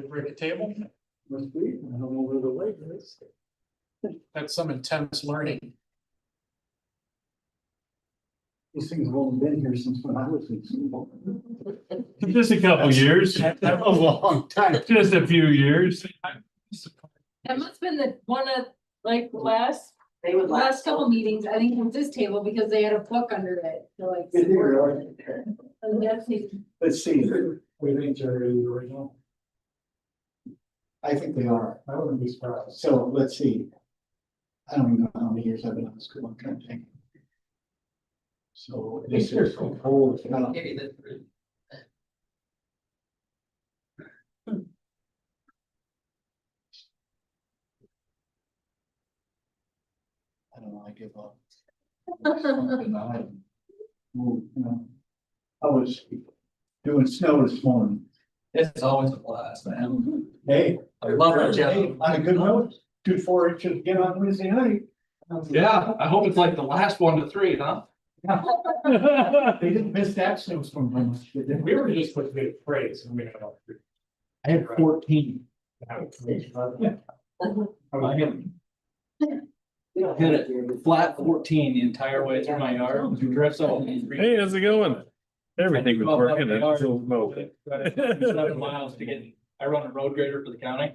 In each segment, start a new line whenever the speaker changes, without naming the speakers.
to break a table?
Must be, I don't know where the light is.
That's some intense learning.
These things have only been here since when I was in school.
Just a couple years,
That's a long time.
just a few years.
That must have been the one of, like,
They would
last couple meetings, I think it was this table, because they had a book under it, to like.
Is it
support
really?
it. And that's the-
Let's see,
We think they're the original.
I think they are.
I wouldn't be surprised.
So let's see. I don't even know how many years I've been in school, I'm trying to think. So this is old.
Maybe the.
I don't know, I give up. Something I moved, you know. I was doing snow this morning.
It's always a blast, man.
Hey.
I love it, Jeff.
Hey, on a good note, do 4-H again on Wednesday night.
Yeah, I hope it's like the last 1 to 3, huh?
They didn't miss that snowstorm very much, did they?
We were just supposed to get praise and we had all.
I had 14.
I hit it flat 14 the entire way through my yard. Drifts out.
Hey, how's it going? Everything was working. It's still smoking.
7 miles to get, I run a road grader for the county.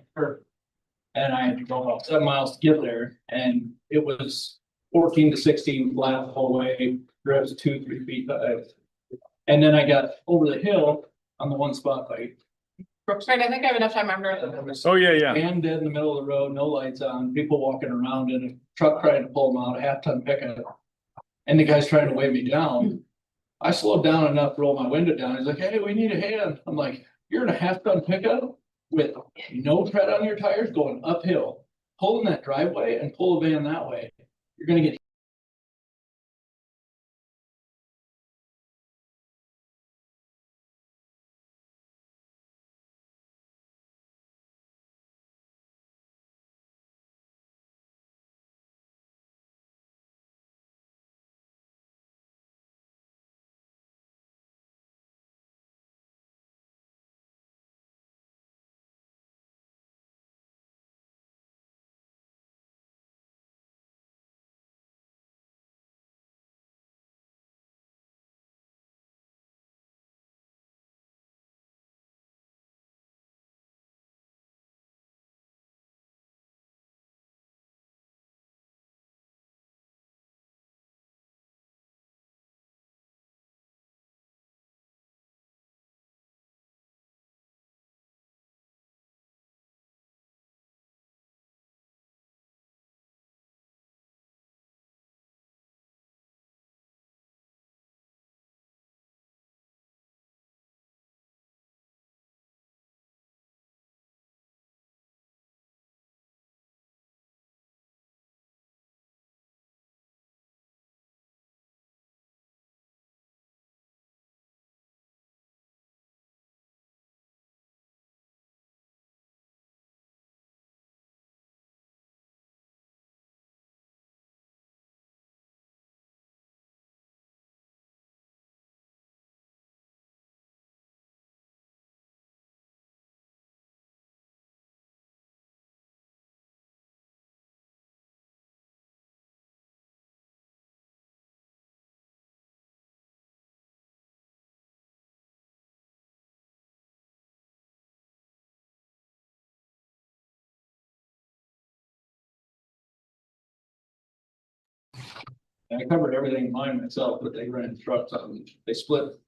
And I had to go about 7 miles to get there, and it was 14 to 16 flat the whole way, drifts 2-3 feet high. And then I got over the hill on the one spot by
Brooks, right, I think I have enough time after.
Oh, yeah, yeah.
and dead in the middle of the road, no lights on, people walking around in a truck trying to pull them out, a 1/2-ton pickup. And the guy's trying to weigh me down. I slowed down enough, roll my window down. He's like, hey, we need a hand. I'm like, you're in a 1/2-ton pickup with no tread on your tires going uphill, pulling that driveway and pull the van that way. You're gonna get. I covered everything in mine myself, but they ran trucks on, they split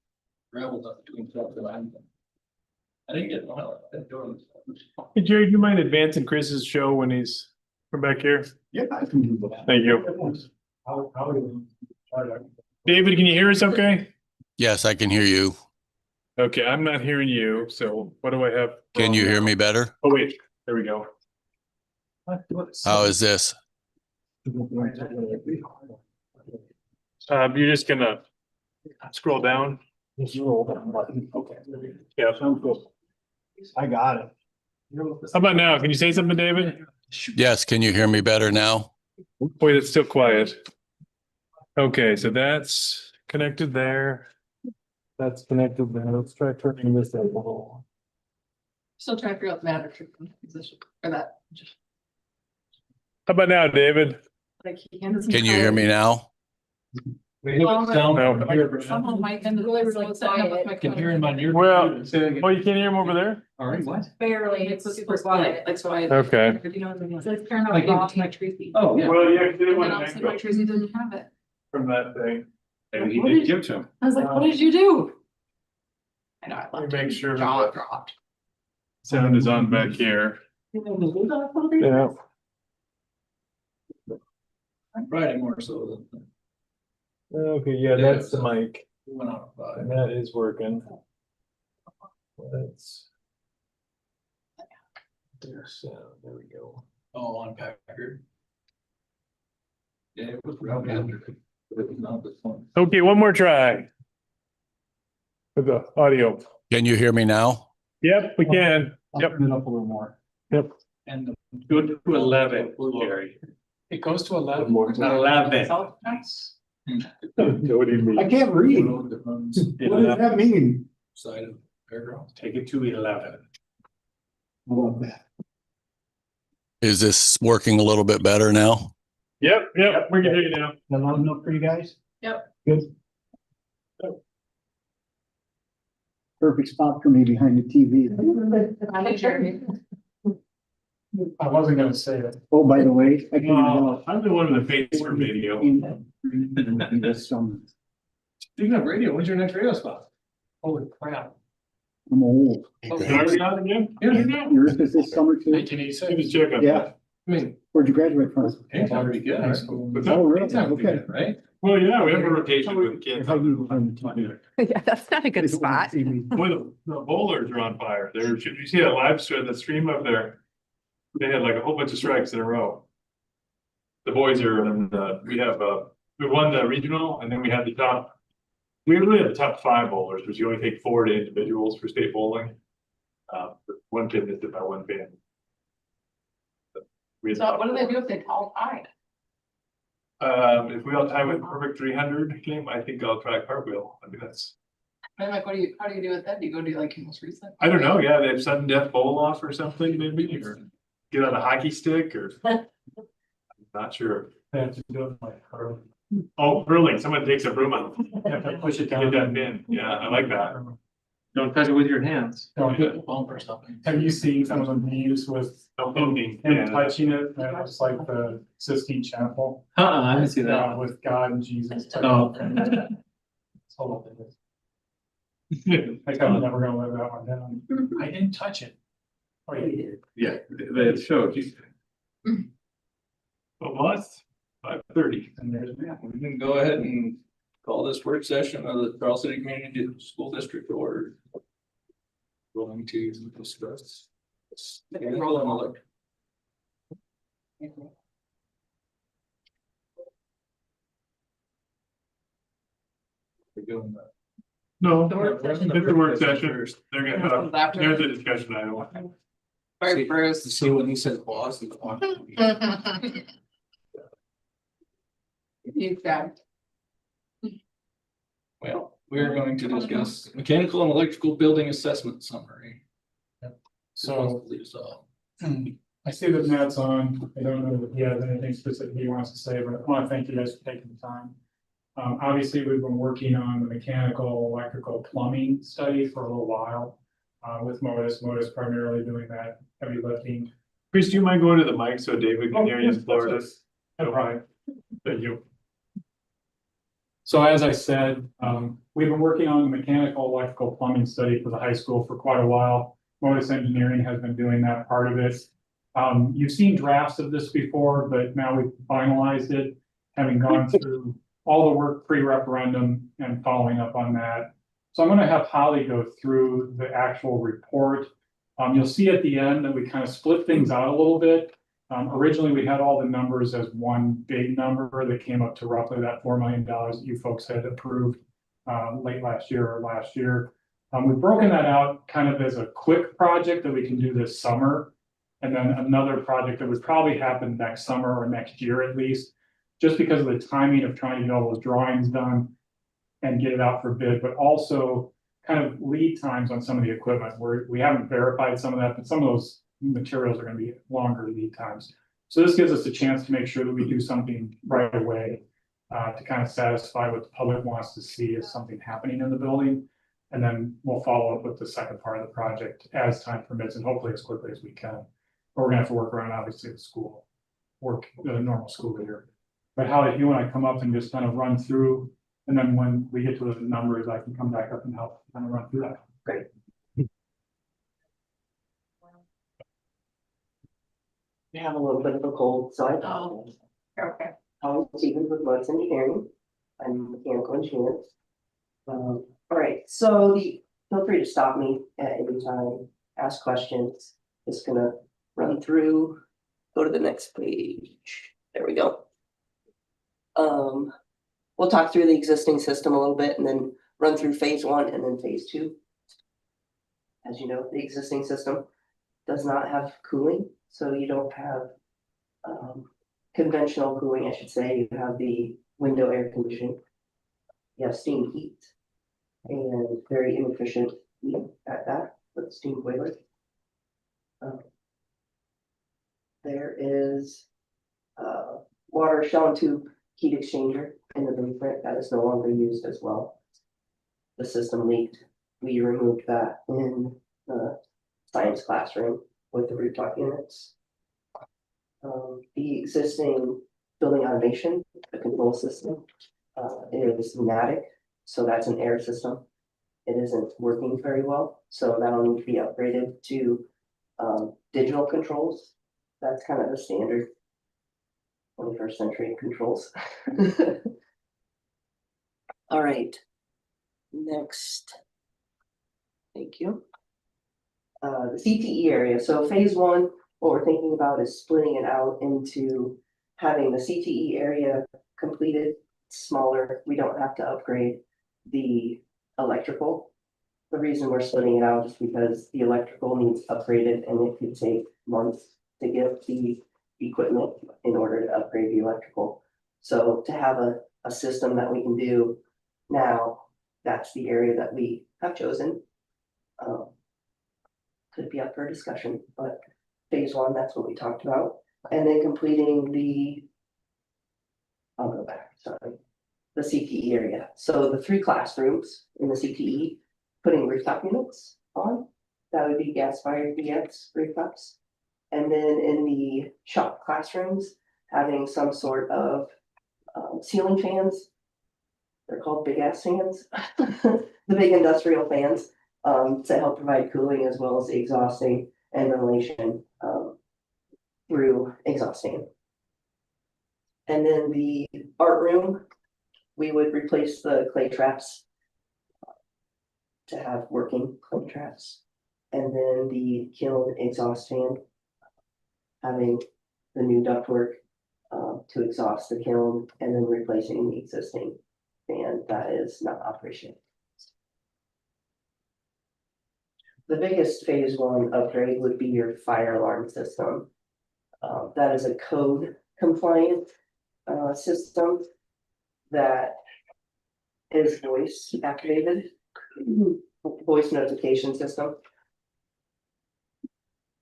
gravel up between trucks and I didn't get one. I didn't do it.
Hey, Jerry, do you mind advancing Chris's show when he's from back here?
Yeah, I can do that.
Thank you.
How do we try to?
David, can you hear us okay?
Yes, I can hear you.
Okay, I'm not hearing you, so what do I have?
Can you hear me better?
Oh, wait, there we go.
How is this?
You're just gonna scroll down.
Just roll that button. Okay.
Yeah.
Sounds good. I got it.
How about now? Can you say something, David?
Yes, can you hear me better now?
Wait, it's still quiet. Okay, so that's connected there. That's connected there. Let's try turning this up a little.
Still trying to figure out the matter position for that.
How about now, David?
Like, he handles
Can you hear me now?
We have it down
No.
here, but
Someone might been really, really quiet.
I can hear him on your.
Well,
computer. Say that again.
Oh, you can't hear him over there?
All right, what?
Barely, it's super quiet, that's why.
Okay.
You know what I mean? So it's turned
Like,
off my Tracy.
Oh, yeah.
Well, yeah, 'cause they
And then
want
all of a
to
sudden my Tracy didn't have it.
from that thing.
And he did give to him.
I was like, what did you do? I know, I
Let me
left.
make
it.
sure
Jaw
that-
dropped.
Sound is on back here. Yeah.
Friday more so than.
Okay, yeah, that's the mic.
We went out by.
And that is working. Let's. There's sound, there we go.
Oh, on Packard. Yeah, it was rough. It was not this one.
Okay, one more try. With the audio.
Can you hear me now?
Yep, we can.
I'll
Yep.
turn it up a little more.
Yep.
And the.
Go to 11, Jerry.
It goes to 11.
11. What do you mean?
I can't read.
Road that runs
What does that mean?
Side of Fairgrounds.
Take it to 11.
I love that.
Is this working a little bit better now?
Yep, we can hear you now.
That loud enough for you guys?
Yep.
Good. Perfect spot for me behind the TV.
I wasn't gonna say it.
Oh, by the way, I figured out.
I'm the one with the face for video.
This summer.
Speaking of radio, when's your next radio spot?
Holy crap.
I'm old.
Already on again?
Yours is this summer too?
1986.
Give us a check on
Yeah.
that.
I mean,
Where'd you graduate from?
anytime would be good.
High school.
What's that?
Oh, really?
Anytime would be
Okay.
good, right?
Well, yeah, we have a rotation with kids.
If I knew behind the TV.
Yeah, that's not a good spot.
Boy, the bowlers are on fire. Did you see that live stream, the stream of their? They had like a whole bunch of strikes in a row. The boys are, and we won the regional and then we had the top. We really had the top 5 bowlers, because you only take 4 to individuals for state bowling. One kid missed it by 1 pin. We had
So
top
what do they
4.
do if they all tied?
If we all tie with perfect 300 game, I think I'll try cartwheel. I mean, that's,
I'm like, how do you do it then? Do you go do like your most recent?
I don't know, yeah, they have sudden death bowl off or something, maybe, or get on a hockey stick or. I'm not sure.
They have to do it like hurling.
Oh, hurling, someone takes a broom out.
You have to push it
Get
down.
that in, yeah, I like that.
Don't touch it with your hands.
Don't
Hit the bump or something.
Have you seen some of the memes with
No poking.
him
Yeah.
touching it? That looks like the Sistine Chapel.
I didn't see
Yeah, with God and Jesus.
Oh.
It's horrible. I think I'm never gonna live that one down. I didn't touch it. Oh, you did.
Yeah, they showed you. Well, that's 5:30.
And there's that.
We can go ahead and call this work session of the Charles City Community School District order. Going to discuss. Roll on alert. We're doing that.
No,
The work session.
it's the work session. They're gonna,
After.
there's a discussion item.
Sorry, Bruce.
To see when he says boss. he's on.
You got.
Well, we're going to discuss mechanical and electrical building assessment summary.
So
Leaves off.
I see that Matt's on. I don't know if he has anything specific he wants to say, but I want to thank you guys for taking the time. Obviously, we've been working on the mechanical, electrical, plumbing study for a little while. With Modus primarily doing that heavy lifting.
Chris, do you mind going to the mic so David can hear you in Florida?
No problem.
Thank you.
So as I said, we've been working on the mechanical, electrical, plumbing study for the high school for quite a while. Modus Engineering has been doing that part of it. You've seen drafts of this before, but now we've finalized it, having gone through all the work pre-referendum and following up on that. So I'm going to have Holly go through the actual report. You'll see at the end that we kind of split things out a little bit. Originally, we had all the numbers as one big number that came up to roughly that $4 million that you folks had approved late last year or last year. We've broken that out kind of as a quick project that we can do this summer. And then another project that would probably happen next summer or next year at least, just because of the timing of trying to get all those drawings done and get it out for bid, but also kind of lead times on some of the equipment, we haven't verified some of that, but some of those materials are gonna be longer lead times. So this gives us a chance to make sure that we do something right away, to kind of satisfy what the public wants to see as something happening in the building. And then we'll follow up with the second part of the project as time permits and hopefully as quickly as we can. But we're gonna have to work around, obviously, the normal school year. But Holly, if you wanna come up and just kind of run through, and then when we get to the numbers, I can come back up and help kind of run through that.
Great. I have a little bit of a cold, so I apologize.
Okay.
I'm Stephen with Modes Engineering. I'm a mechanical engineer. All right, so feel free to stop me at any time, ask questions. Just gonna run through, go to the next page. There we go. We'll talk through the existing system a little bit and then run through phase 1 and then phase 2. As you know, the existing system does not have cooling, so you don't have conventional cooling, I should say. You have the window air conditioning. You have steam heat and very inefficient heat at that with steam boiler. There is water shell and tube heat exchanger in the blueprint that is no longer used as well. The system leaked. We removed that in the science classroom with the rooftop units. The existing building automation, the control system, is pneumatic, so that's an air system. It isn't working very well, so that'll need to be upgraded to digital controls. That's kind of the standard 21st century controls. All right, next. Thank you. The CTE area. So phase 1, what we're thinking about is splitting it out into having the CTE area completed, smaller. We don't have to upgrade the electrical. The reason we're splitting it out is because the electrical needs upgraded and it could take months to get the equipment in order to upgrade the electrical. So to have a system that we can do now, that's the area that we have chosen. Could be up for discussion, but phase 1, that's what we talked about. And then completing I'll go back, sorry, the CTE area. So the 3 classrooms in the CTE, putting rooftop units on, that would be gas-fired BX rooftops. And then in the shop classrooms, having some sort of ceiling fans. They're called big ass fans, the big industrial fans, to help provide cooling as well as exhausting and ventilation through exhausting. And then the art room, we would replace the clay traps to have working clay traps. And then the kiln exhaust fan, having the new ductwork to exhaust the kiln and then replacing the existing fan that is not operational. The biggest phase 1 upgrade would be your fire alarm system. That is a code compliant system that is voice activated, voice notification system.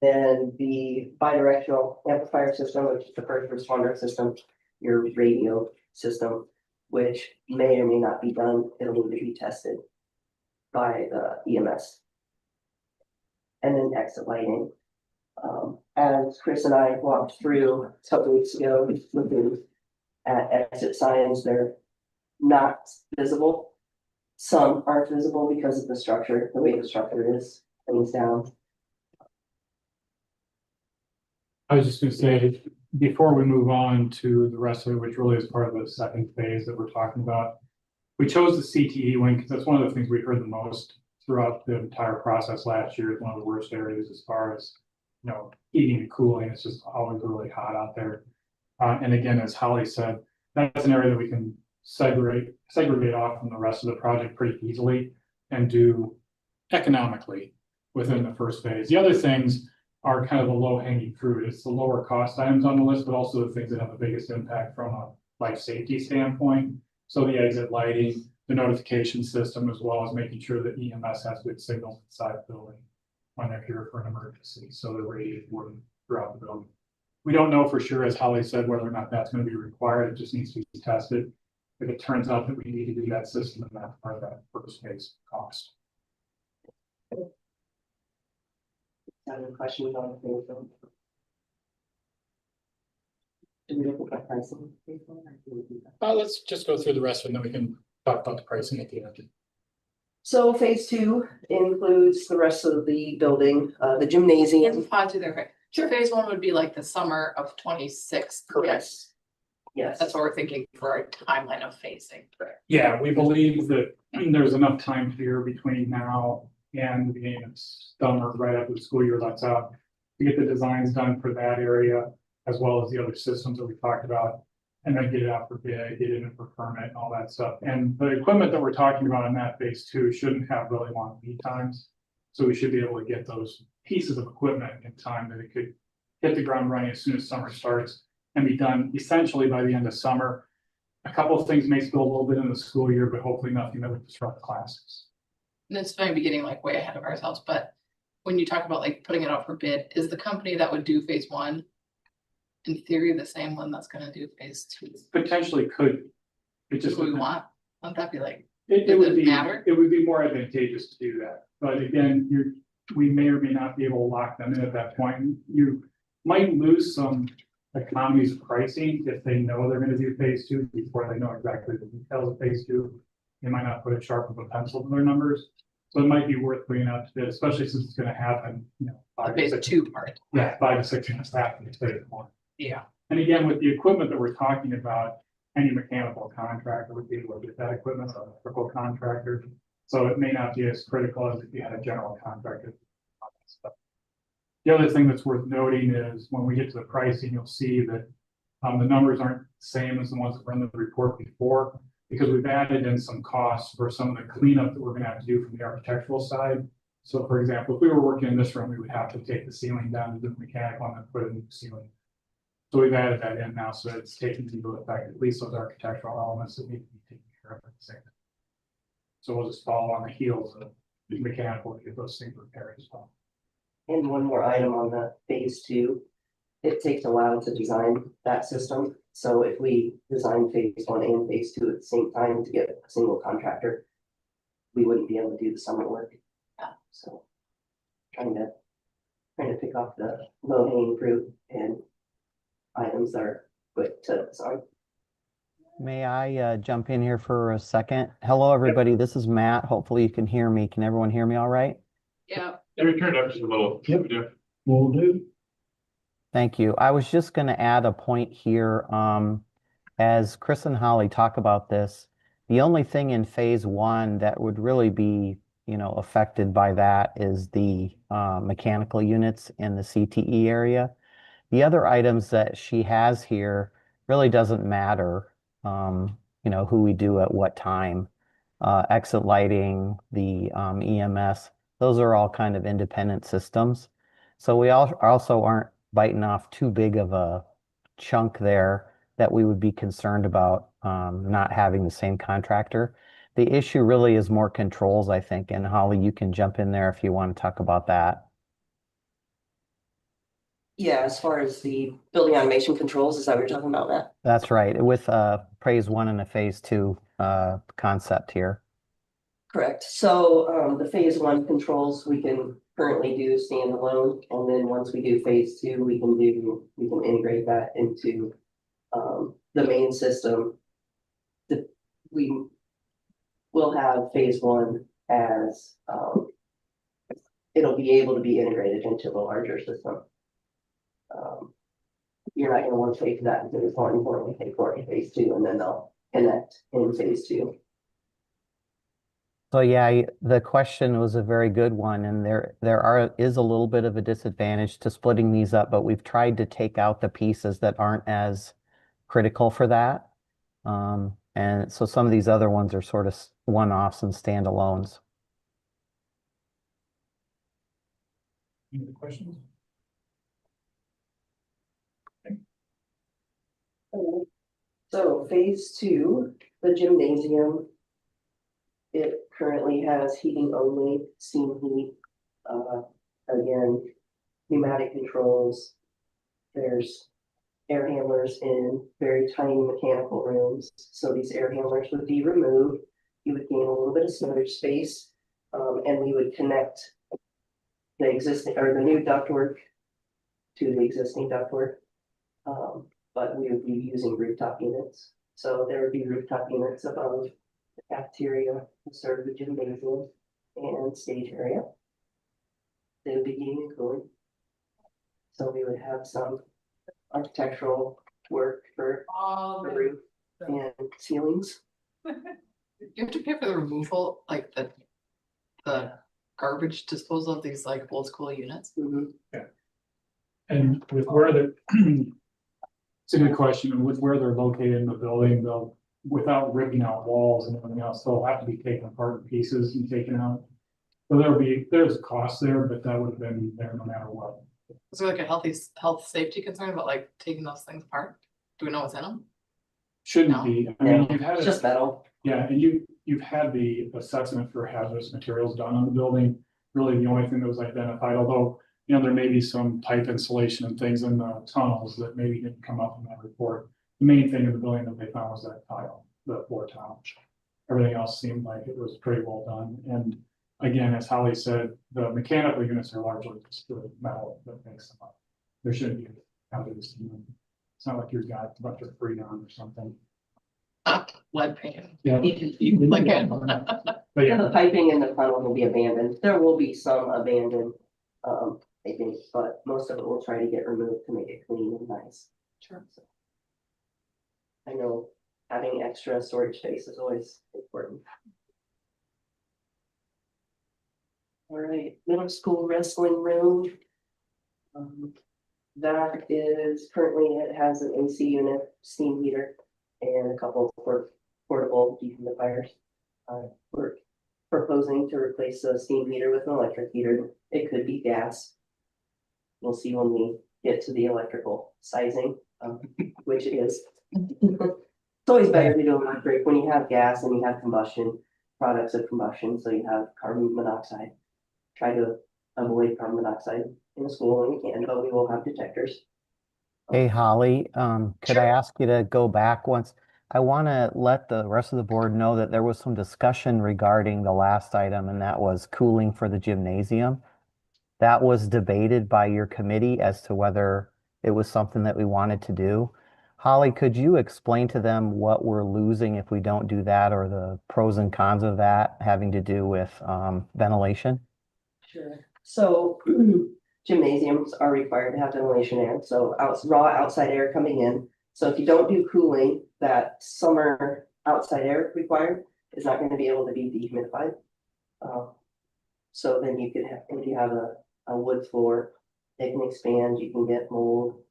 Then the bidirectional amplifier system, which is the first responder system, your radio system, which may or may not be done. It'll need to be tested by the EMS. And then exit lighting. As Chris and I walked through a couple weeks ago, looking at exit signs, they're not visible. Some aren't visible because of the structure, the way the structure is, things down.
I was just gonna say, before we move on to the rest of it, which really is part of the second phase that we're talking about. We chose the CTE wing because that's one of the things we heard the most throughout the entire process last year. It's one of the worst areas as far as, heating and cooling. It's just always really hot out there. And again, as Holly said, that's an area that we can segregate off from the rest of the project pretty easily and do economically within the first phase. The other things are kind of the low hanging fruit. It's the lower cost items on the list, but also the things that have the biggest impact from a life safety standpoint. So the exit lighting, the notification system, as well as making sure that EMS has good signals inside the building when they're here for an emergency, so they're ready for them throughout the building. We don't know for sure, as Holly said, whether or not that's gonna be required. It just needs to be tested. If it turns out that we need to do that system, then that's part of that first phase cost.
Any questions on the phase one? Do we look at pricing? Phase one, or do we do that?
Let's just go through the rest of it, and then we can talk about the pricing at the end.
So phase two includes the rest of the building, the gymnasium.
Pause you there, quick. So phase one would be like the summer of 26.
Correct. Yes.
That's what we're thinking for our timeline of phasing.
Yeah, we believe that there's enough time here between now and the beginning of summer, right after the school year lets out, to get the designs done for that area, as well as the other systems that we talked about, and then get it out for bid, get it in for permit, and all that stuff. And the equipment that we're talking about in that phase two shouldn't have really long lead times. So we should be able to get those pieces of equipment in time that it could hit the ground running as soon as summer starts and be done essentially by the end of summer. A couple of things may spill a little bit in the school year, but hopefully nothing that would disrupt classes.
And this might be getting like way ahead of ourselves, but when you talk about like putting it out for bid, is the company that would do phase one in theory the same one that's gonna do phase two?
Potentially could. It just
Do we
depends.
want? Wouldn't that be like,
It
does
would
it
be,
matter?
it would be more advantageous to do that, but again, we may or may not be able to lock them in at that point. You might lose some economies of pricing if they know they're gonna do phase two before they know exactly the details of phase two. They might not put a sharp of a pencil to their numbers, so it might be worth putting out to bid, especially since it's gonna happen,
the
5 to
phase
6
two part?
Yeah, 5 to 6 months after phase one.
Yeah.
And again, with the equipment that we're talking about, any mechanical contractor would be able to get that equipment, or electrical contractor. So it may not be as critical as if you had a general contractor. The other thing that's worth noting is when we get to the pricing, you'll see that the numbers aren't the same as the ones that were in the report before, because we've added in some costs for some of the cleanup that we're gonna have to do from the architectural side. So for example, if we were working in this room, we would have to take the ceiling down to do the mechanical and then put a new ceiling. So we've added that in now, so it's taken into effect, at least those architectural elements that need to be taken care of at the same time. So we'll just follow on the heels of the mechanical to get those things repaired as well.
And one more item on the phase two. It takes a while to design that system, so if we design phase one and phase two at the same time to get a single contractor, we wouldn't be able to do the summer work.
Yeah.
So trying to pick off the low hanging fruit and items that are quick to design.
May I jump in here for a second? Hello, everybody. This is Matt. Hopefully you can hear me. Can everyone hear me all right?
Yeah.
Every turn up just a little.
Yep.
Yeah.
Will do.
Thank you. I was just going to add a point here. As Chris and Holly talk about this, the only thing in phase one that would really be, affected by that is the mechanical units in the CTE area. The other items that she has here really doesn't matter, who we do at what time. Exit lighting, the EMS, those are all kind of independent systems. So we also aren't biting off too big of a chunk there that we would be concerned about not having the same contractor. The issue really is more controls, I think, and Holly, you can jump in there if you want to talk about that.
Yeah, as far as the building automation controls, is that what you're talking about, Matt?
That's right, with a phase one and a phase two concept here.
Correct. So the phase one controls we can currently do standalone, and then once we do phase two, we can integrate that into the main system. We will have phase one as it'll be able to be integrated into the larger system. You're not gonna want to take that into phase one, you're going to take for phase two, and then they'll connect in phase two.
So yeah, the question was a very good one, and there is a little bit of a disadvantage to splitting these up, but we've tried to take out the pieces that aren't as critical for that. And so some of these other ones are sort of one-offs and standalones.
Any other questions?
So phase two, the gymnasium, It currently has heating only, steam heat, again, pneumatic controls. There's air handlers in very tiny mechanical rooms, so these air handlers would be removed. You would gain a little bit of storage space, and we would connect the existing or the new ductwork to the existing ductwork. But we would be using rooftop units. So there would be rooftop units above the cafeteria, the serve the gymnasium and stage area. They would be heating and cooling. So we would have some architectural work for the roof and ceilings.
You have to pay for the removal, like the garbage disposal of these like old school units.
Mhm.
And with where they're, it's a good question, and with where they're located in the building, they'll, without ripping out walls and everything else, they'll have to be taken apart in pieces and taken out. So there's a cost there, but that would have been there no matter what.
Is there like a health safety concern about like taking those things apart? Do we know what's in them?
Shouldn't
No.
be, I mean,
No,
you've had
it's
it.
just metal.
Yeah, and you've had the assessment for hazardous materials done on the building. Really, the only thing that was identified, although, you know, there may be some pipe insulation and things in the tunnels that maybe didn't come up in that report. The main thing in the building that they found was that tile, the floor tile. Everything else seemed like it was pretty well done. And again, as Holly said, the mechanical units are largely just the metal that makes them up. There shouldn't be hazardous. It's not like you've got a bunch of freon or something.
Lead paint.
Yeah.
Like it.
But
And the
yeah,
piping in the tunnel will be abandoned. There will be some abandoned, piping, but most of it will try to get removed to make it clean and nice.
Sure.
So, I know having extra storage space is always important. All right, middle school wrestling room. That is currently, it has an AC unit, steam heater, and a couple of portable dehumidifiers. We're proposing to replace the steam heater with an electric heater. It could be gas. We'll see when we get to the electrical sizing, which it is. It's always better to do electric when you have gas and you have combustion, products of combustion, so you have carbon monoxide. Try to avoid carbon monoxide in the school when you can, but we will have detectors.
Hey, Holly, could I
Sure.
ask you to go back once? I want to let the rest of the board know that there was some discussion regarding the last item, and that was cooling for the gymnasium. That was debated by your committee as to whether it was something that we wanted to do. Holly, could you explain to them what we're losing if we don't do that, or the pros and cons of that having to do with ventilation?
Sure. So gymnasiums are required to have ventilation air, so raw outside air coming in. So if you don't do cooling, that summer outside air required is not going to be able to be dehumidified. So then you could have, if you have a wood floor, it can expand, you can get mold.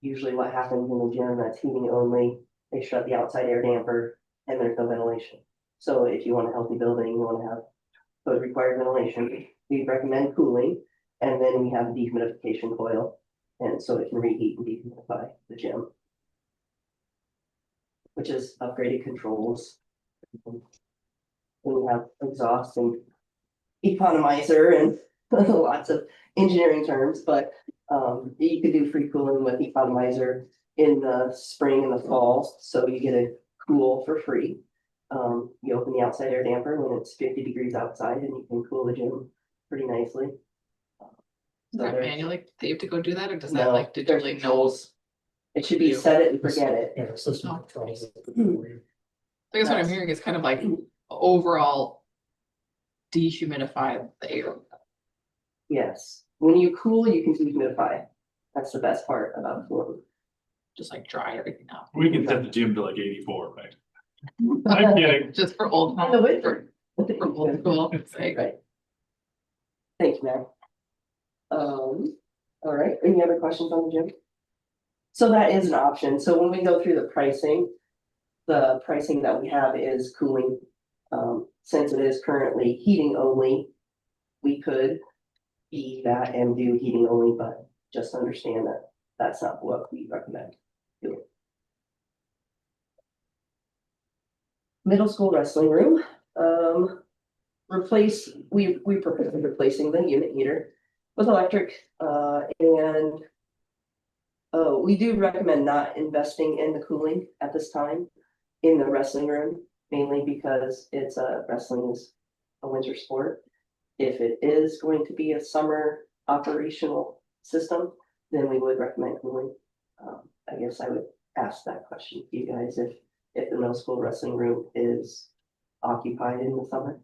Usually what happens in the gym that's heating only, they shut the outside air damper and there's no ventilation. So if you want a healthy building, you want to have code required ventilation, we recommend cooling, and then we have a dehumidification coil, and so it can reheat and dehumidify the gym. Which is upgraded controls. And we have exhaust and economizer and lots of engineering terms, but you could do free cooling with economizer in the spring and the fall, so you get a cool for free. You open the outside air damper when it's 50 degrees outside and you can cool the gym pretty nicely.
Is that
there's-
manually? They have to go do that, or does that
No,
like
there's
digitally know?
controls. It should be
You.
set it and forget it.
yeah, system
Oh.
controls.
I guess what I'm hearing is kind of like overall dehumidify the air.
Yes, when you cool, you can dehumidify. That's the best part about cooling.
Just like dry everything out.
We can set the gym to like 84, right? I'm kidding.
Just for old.
In the winter.
For old school sake.
Right. Thank you, Matt. All right, any other questions on the gym? So that is an option. So when we go through the pricing that we have is cooling. Since it is currently heating only, we could be that and do heating only, but just understand that that's not what we recommend doing. Middle school wrestling room. We propose replacing the unit heater with electric, and we do recommend not investing in the cooling at this time in the wrestling room, mainly because wrestling is a winter sport. If it is going to be a summer operational system, then we would recommend cooling. I guess I would ask that question to you guys if the middle school wrestling room is occupied in the summer.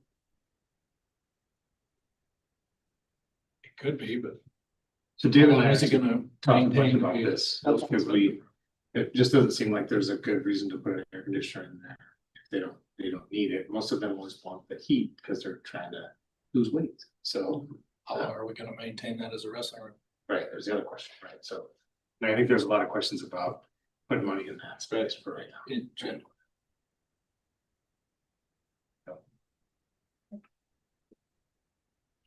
It could be, but
So David and I
is it
actually
gonna
talked a bunch
maintain
about
the-
this,
Okay.
because it just doesn't seem like there's a good reason to put an air conditioner in there. If they don't need it. Most of them always want the heat because they're trying to lose weight. So,
How are we gonna maintain that as a wrestling room?
right, there's the other question, right? So, and I think there's a lot of questions about putting money in that space for right now.
In general?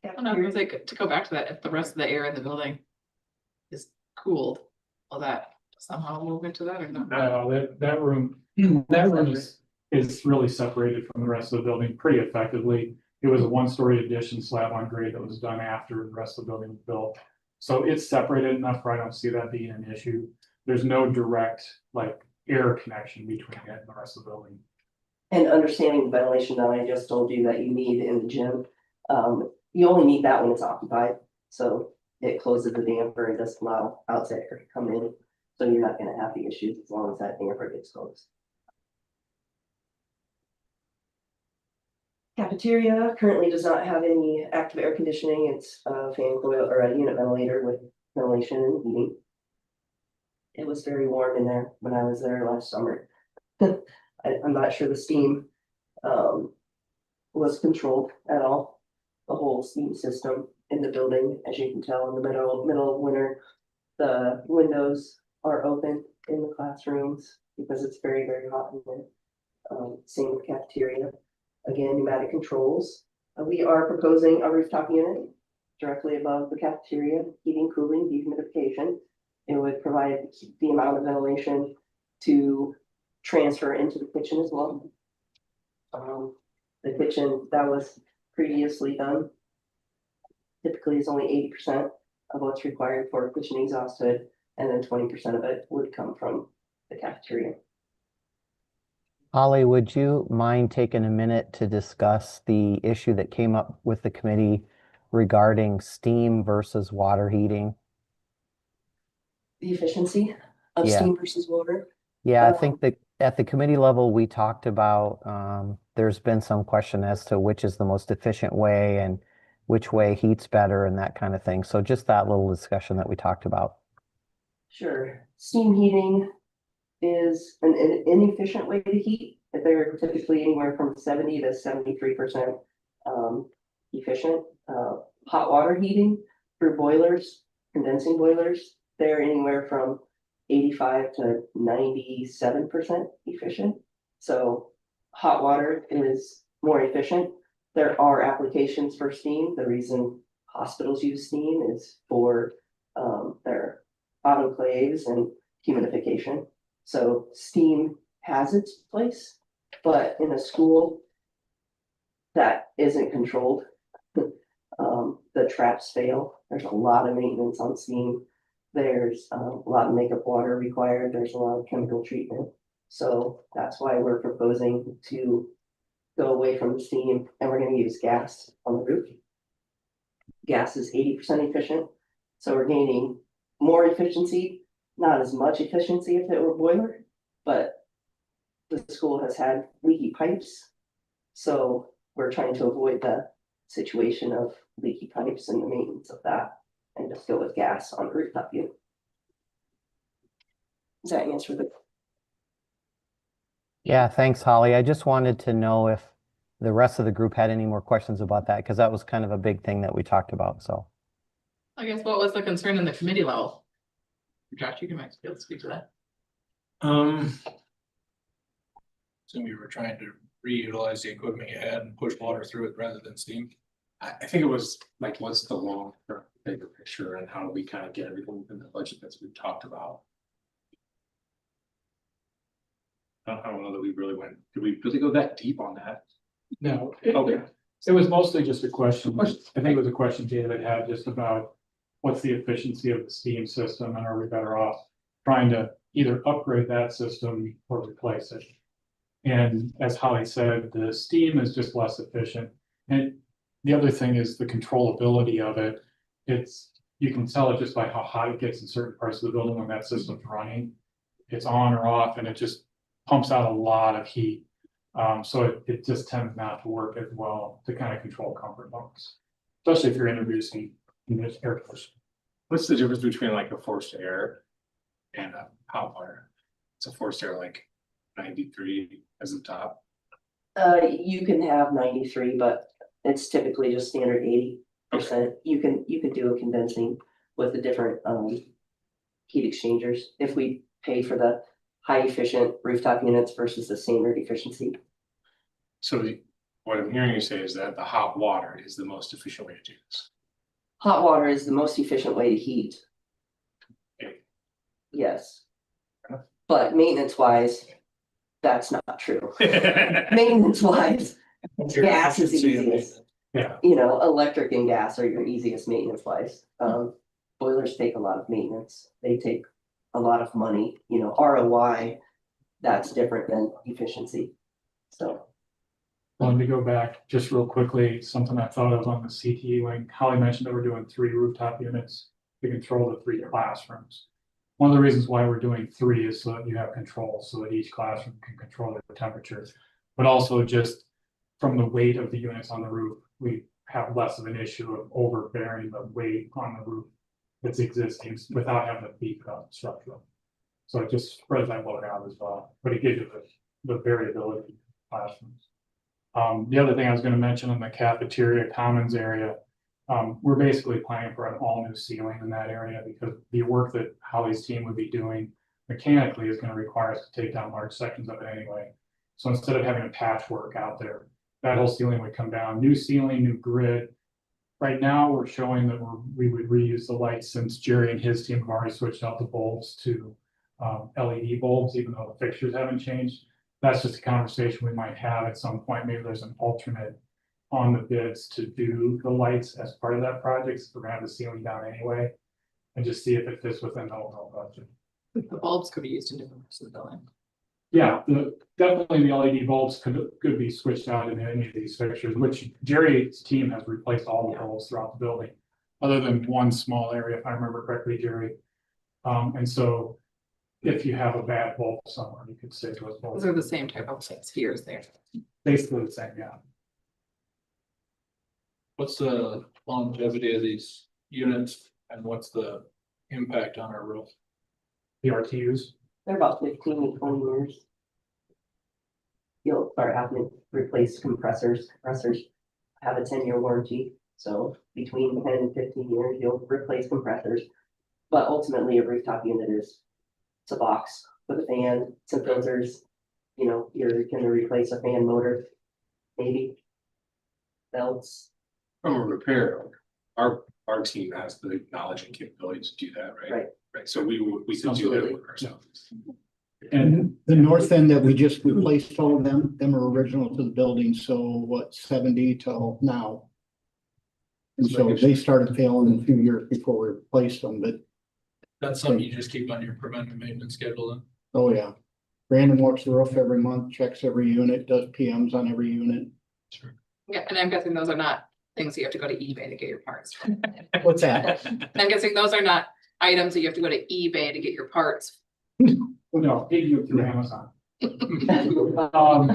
I don't know, it's like, to go back to that, if the rest of the air in the building is cooled, will that somehow move into that or not?
That room is really separated from the rest of the building pretty effectively. It was a one-story addition slab on grade that was done after the rest of the building was built. So it's separated enough where I don't see that being an issue. There's no direct like air connection between it and the rest of the building.
And understanding the ventilation that I just told you that you need in the gym, you only need that when it's occupied. So it closes the damper and doesn't allow outside air to come in. So you're not gonna have the issues as long as that damper gets closed. Cafeteria currently does not have any active air conditioning. It's a fan coil or a unit ventilator with ventilation and heating. It was very warm in there when I was there last summer. I'm not sure the steam was controlled at all. The whole steam system in the building, as you can tell, in the middle of winter, the windows are open in the classrooms because it's very, very hot in there. Same with cafeteria. Again, pneumatic controls. We are proposing a rooftop unit directly above the cafeteria, heating, cooling, dehumidification. It would provide the amount of ventilation to transfer into the kitchen as well. The kitchen that was previously done typically is only 80% of what's required for a kitchen exhaust hood, and then 20% of it would come from the cafeteria.
Holly, would you mind taking a minute to discuss the issue that came up with the committee regarding steam versus water heating?
The efficiency of
Yeah.
steam versus water.
Yeah, I think that at the committee level, we talked about, there's been some question as to which is the most efficient way and which way heats better and that kind of thing. So just that little discussion that we talked about.
Sure. Steam heating is an inefficient way to heat. They're typically anywhere from 70 to 73% efficient. Hot water heating through boilers, condensing boilers, they're anywhere from 85 to 97% efficient. So hot water is more efficient. There are applications for steam. The reason hospitals use steam is for their autoclaves and humidification. So steam has its place, but in a school that isn't controlled, the traps fail. There's a lot of maintenance on steam. There's a lot of makeup water required. There's a lot of chemical treatment. So that's why we're proposing to go away from the steam and we're going to use gas on the roof. Gas is 80% efficient. So we're gaining more efficiency, not as much efficiency if it were boiler, but the school has had leaky pipes. So we're trying to avoid the situation of leaky pipes and the maintenance of that and just go with gas on the rooftop unit. Does that answer the?
Yeah, thanks, Holly. I just wanted to know if the rest of the group had any more questions about that, because that was kind of a big thing that we talked about, so.
I guess what was the concern in the committee level? Josh, you can be able to speak to that.
So we were trying to reutilize the equipment you had and push water through it rather than steam.
I think it was like, what's the long term bigger picture and how do we kind of get everything within the budget that's we've talked about? I don't know that we really did we really go that deep on that?
No,
Okay.
it was mostly just a question. I think it was a question David had just about what's the efficiency of the steam system and are we better off trying to either upgrade that system or replace it? And as Holly said, the steam is just less efficient. And the other thing is the controllability of it. You can tell it just by how hot it gets in certain parts of the building when that system's running. It's on or off and it just pumps out a lot of heat. So it just tends not to work as well to kind of control comfort levels, especially if you're introducing air pressure.
What's the difference between like a forced air and a hot water? It's a forced air like 93 as the top.
You can have 93, but it's typically just standard 80%. You can do a condensing with the different heat exchangers if we pay for the high efficient rooftop units versus the standard efficiency.
So what I'm hearing you say is that the hot water is the most efficient way to do this.
Hot water is the most efficient way to heat.
Okay.
Yes. But maintenance wise, that's not true. Maintenance wise, gas is the easiest.
Yeah.
You know, electric and gas are your easiest maintenance wise. Boilers take a lot of maintenance. They take a lot of money, you know, ROI, that's different than efficiency. So.
Let me go back just real quickly, something I thought of on the CTE link. Holly mentioned that we're doing 3 rooftop units to control the 3 classrooms. One of the reasons why we're doing 3 is so that you have control, so that each classroom can control their temperature. But also just from the weight of the units on the roof, we have less of an issue of overbearing the weight on the roof that's existing without having to beef up structural. So it just spreads that load out as well, but it gives you the variability of classrooms. The other thing I was going to mention in the cafeteria commons area, we're basically planning for an all new ceiling in that area because the work that Holly's team would be doing mechanically is going to require us to take down large sections of it anyway. So instead of having a patchwork out there, that whole ceiling would come down, new ceiling, new grid. Right now, we're showing that we would reuse the lights since Jerry and his team have already switched out the bulbs to LED bulbs, even though the fixtures haven't changed. That's just a conversation we might have at some point. Maybe there's an alternate on the bids to do the lights as part of that project. So we're gonna have the ceiling down anyway and just see if it fits within the overall budget.
The bulbs could be used in different parts of the building.
Yeah, definitely the LED bulbs could be switched out in any of these fixtures, which Jerry's team has replaced all the bulbs throughout the building, other than one small area, if I remember correctly, Jerry. And so if you have a bad bulb somewhere, you could say those bulbs.
Those are the same type of spheres there.
Basically the same, yeah.
What's the longevity of these units and what's the impact on our roof?
The RTUs.
They're about 15 to 20 years. You'll start having to replace compressors. Compressors have a 10-year warranty. So between 10 and 15 years, you'll replace compressors. But ultimately a rooftop unit is, it's a box with a fan, some filters. You know, you're gonna replace a fan motor, maybe. Belts.
From a repair, our team has the knowledge and capability to do that, right?
Right.
Right, so we could do that with ourselves.
And the north end that we just replaced, all of them are original to the building, so what, 70 till now? And so they started failing a few years before we replaced them, but
That's something you just keep on your preventive maintenance schedule then?
oh yeah. Brandon walks the roof every month, checks every unit, does PMs on every unit.
Sure.
Yeah, and I'm guessing those are not things you have to go to eBay to get your parts.
What's that?
I'm guessing those are not items that you have to go to eBay to get your parts.
No, they do it through Amazon.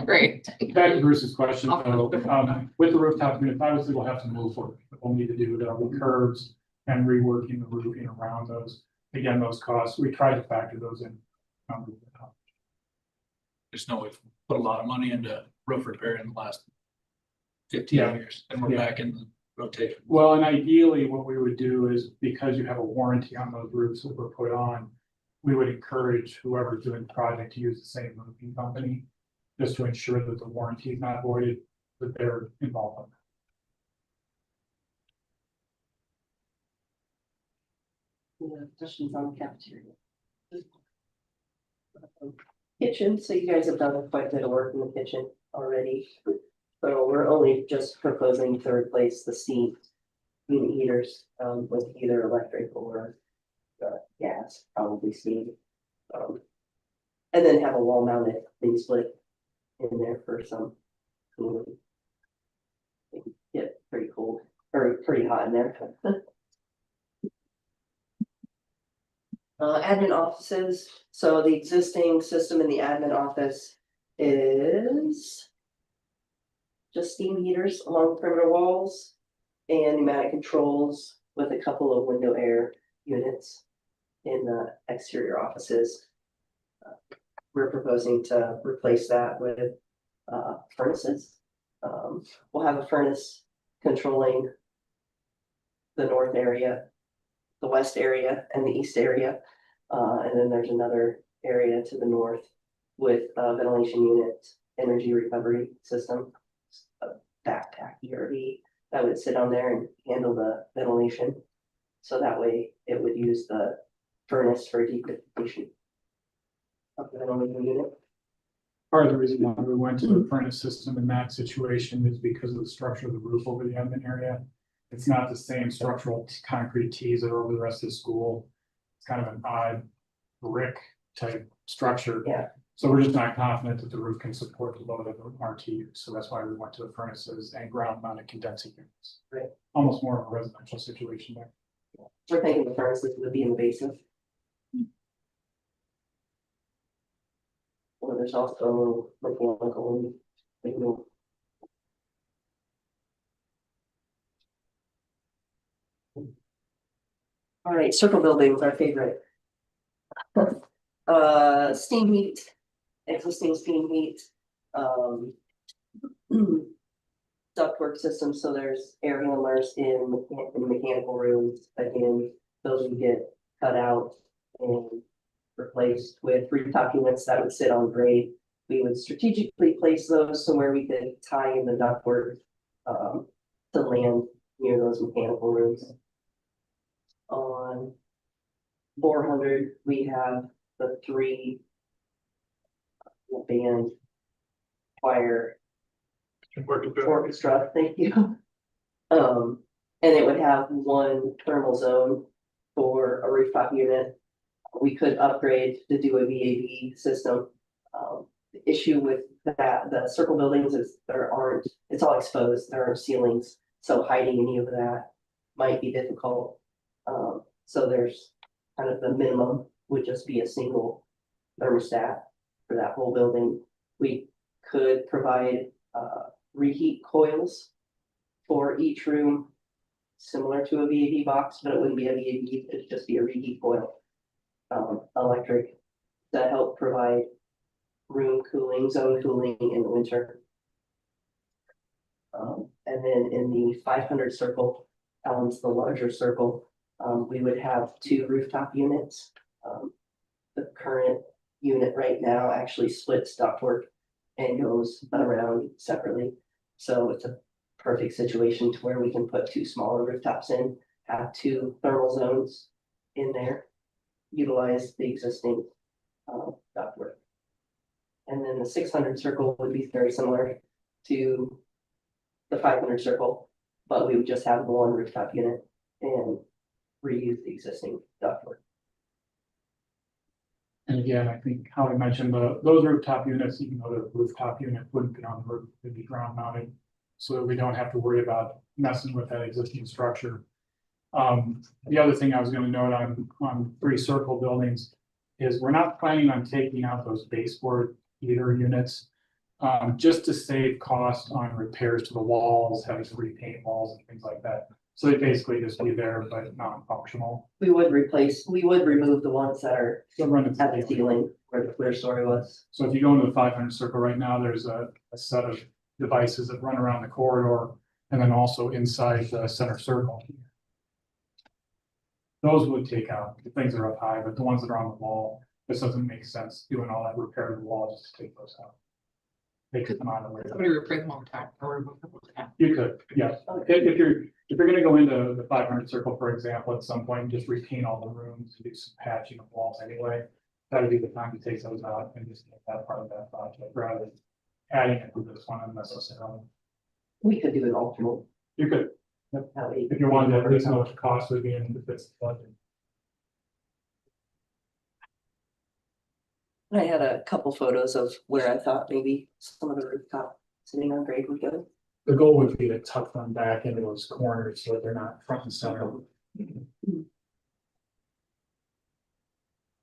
Great.
Back to Bruce's question, though, with the rooftop unit, obviously we'll have to move forward. We'll need to do the curbs and reworking the roofing around those. Again, those costs, we try to factor those in.
Just know we've put a lot of money into roof repair in the last 15
Yeah.
years and we're
Yeah.
back in the rotation.
Well, and ideally, what we would do is because you have a warranty on those roofs that were put on, we would encourage whoever's doing the project to use the same roofing company, just to ensure that the warranty is not voided, that they're involved.
Questions on the cafeteria? Kitchen, so you guys have done quite a bit of work in the kitchen already. So we're only just proposing to replace the steam unit heaters, with either electric or gas, probably steam. And then have a wall mounted thing split in there for some cooling. It can get pretty cold, or pretty hot in there. Admin offices, so the existing system in the admin office is just steam heaters along the perimeter walls and pneumatic controls with a couple of window air units in the exterior offices. We're proposing to replace that with furnaces. We'll have a furnace controlling the north area, the west area, and the east area. And then there's another area to the north with a ventilation unit, energy recovery system, a backpack ERV that would sit on there and handle the ventilation. So that way it would use the furnace for dehumidification of the ventilation unit.
Part of the reason why we went to the furnace system in that situation is because of the structure of the roof over the admin area. It's not the same structural concrete tees that are over the rest of the school. It's kind of an odd brick type structure.
Yeah.
So we're just not confident that the roof can support the load of the RTUs. So that's why we went to the furnaces and ground mounted condensing units.
Right.
Almost more of a residential situation there.
We're thinking the furnaces would be in the basement. Or there's also mechanical and all right, circle buildings, our favorite. Steam heat, existing steam heat. Ductwork system, so there's air handlers in the mechanical rooms. Again, those would get cut out and replaced with rooftop units that would sit on grade. We would strategically place those somewhere we could tie in the ductwork to land near those mechanical rooms. On 400, we have the 3 band choir orchestra, thank you. And it would have 1 thermal zone for a rooftop unit. We could upgrade to do a VAV system. The issue with that, the circle buildings is it's all exposed, there aren't ceilings, so hiding any of that might be difficult. So there's kind of the minimum would just be a single thermostat for that whole building. We could provide reheat coils for each room, similar to a VAV box, but it wouldn't be a VAV, it'd just be a reheat coil. Electric to help provide room cooling, zone cooling in the winter. And then in the 500 circle, Alan's the larger circle, we would have 2 rooftop units. The current unit right now actually splits ductwork and goes around separately. So it's a perfect situation to where we can put 2 smaller rooftops in, have 2 thermal zones in there, utilize the existing ductwork. And then the 600 circle would be very similar to the 500 circle, but we would just have the 1 rooftop unit and reuse the existing ductwork.
And again, I think how we mentioned those rooftop units, even though the rooftop unit wouldn't be on the roof, it'd be ground mounted. So that we don't have to worry about messing with that existing structure. The other thing I was gonna note on 3 circle buildings is we're not planning on taking out those baseboard heater units. Just to save cost on repairs to the walls, having to repaint walls and things like that. So they basically just be there, but non-functional.
We would remove the ones that are
They'll run into
at the
the
ceiling where the clear story was.
So if you go into the 500 circle right now, there's a set of devices that run around the corridor and then also inside the center circle. Those would take out the things that are up high, but the ones that are on the wall, this doesn't make sense doing all that repair to the wall just to take those out. They could come out of the
Somebody repair them all the time, or remove them all the time.
You could, yes. If you're gonna go into the 500 circle, for example, at some point, and just repaint all the rooms and do some patching of walls anyway. That'd be the time to take those out and just make that part of that project rather than adding it to this one unnecessarily.
We could do an alternate.
You could, if you wanted to, at least know what the cost would be and if it's budget.
I had a couple photos of where I thought maybe some of the rooftop sitting on grade would go.
The goal would be to tuck them back into those corners so that they're not front and center.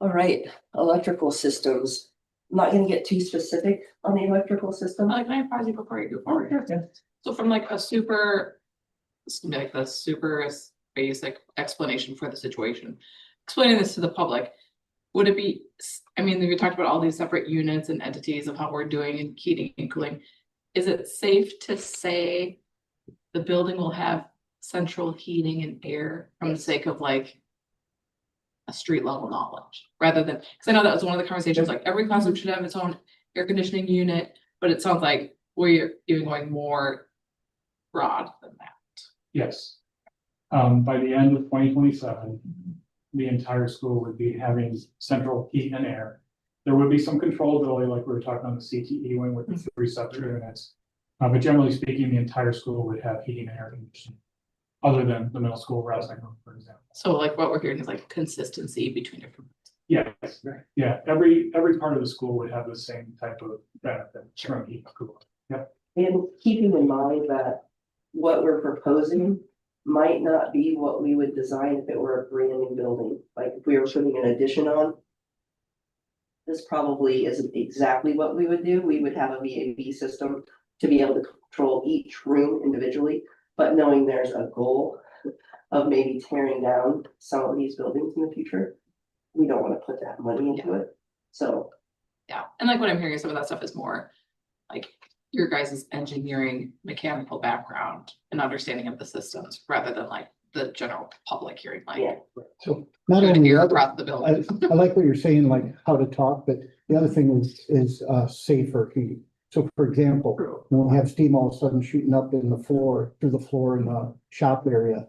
All right, electrical systems. I'm not gonna get too specific on the electrical system.
Can I pause you before you go forward? So from like a super, it's gonna be like the super basic explanation for the situation, explaining this to the public, would it be, I mean, we talked about all these separate units and entities of how we're doing and heating and cooling. Is it safe to say the building will have central heating and air from the sake of like a street level knowledge, rather than, because I know that was one of the conversations, like every classroom should have its own air conditioning unit, but it sounds like we're even going more broad than that.
Yes. By the end of 2027, the entire school would be having central heat and air. There would be some controllability, like we were talking on the CTE wing with the 3 separate units. But generally speaking, the entire school would have heating and air conditioning, other than the middle school housing room, for example.
So like what we're hearing is like consistency between different.
Yes, yeah, every part of the school would have the same type of benefit from heat and cooling. Yep.
And keeping in mind that what we're proposing might not be what we would design if it were a brand new building. Like if we were putting an addition on, this probably isn't exactly what we would do. We would have a VAV system to be able to control each room individually, but knowing there's a goal of maybe tearing down some of these buildings in the future, we don't want to put that money into it. So
Yeah, and like what I'm hearing, some of that stuff is more like your guys' engineering, mechanical background and understanding of the systems, rather than like the general public hearing, like.
yeah,
So not
You're gonna
only
hear
that,
throughout the building.
I like what you're saying, like how to talk, but the other thing is safer heat. So for example, when we have steam all of a sudden shooting up in the floor, through the floor in the shop area,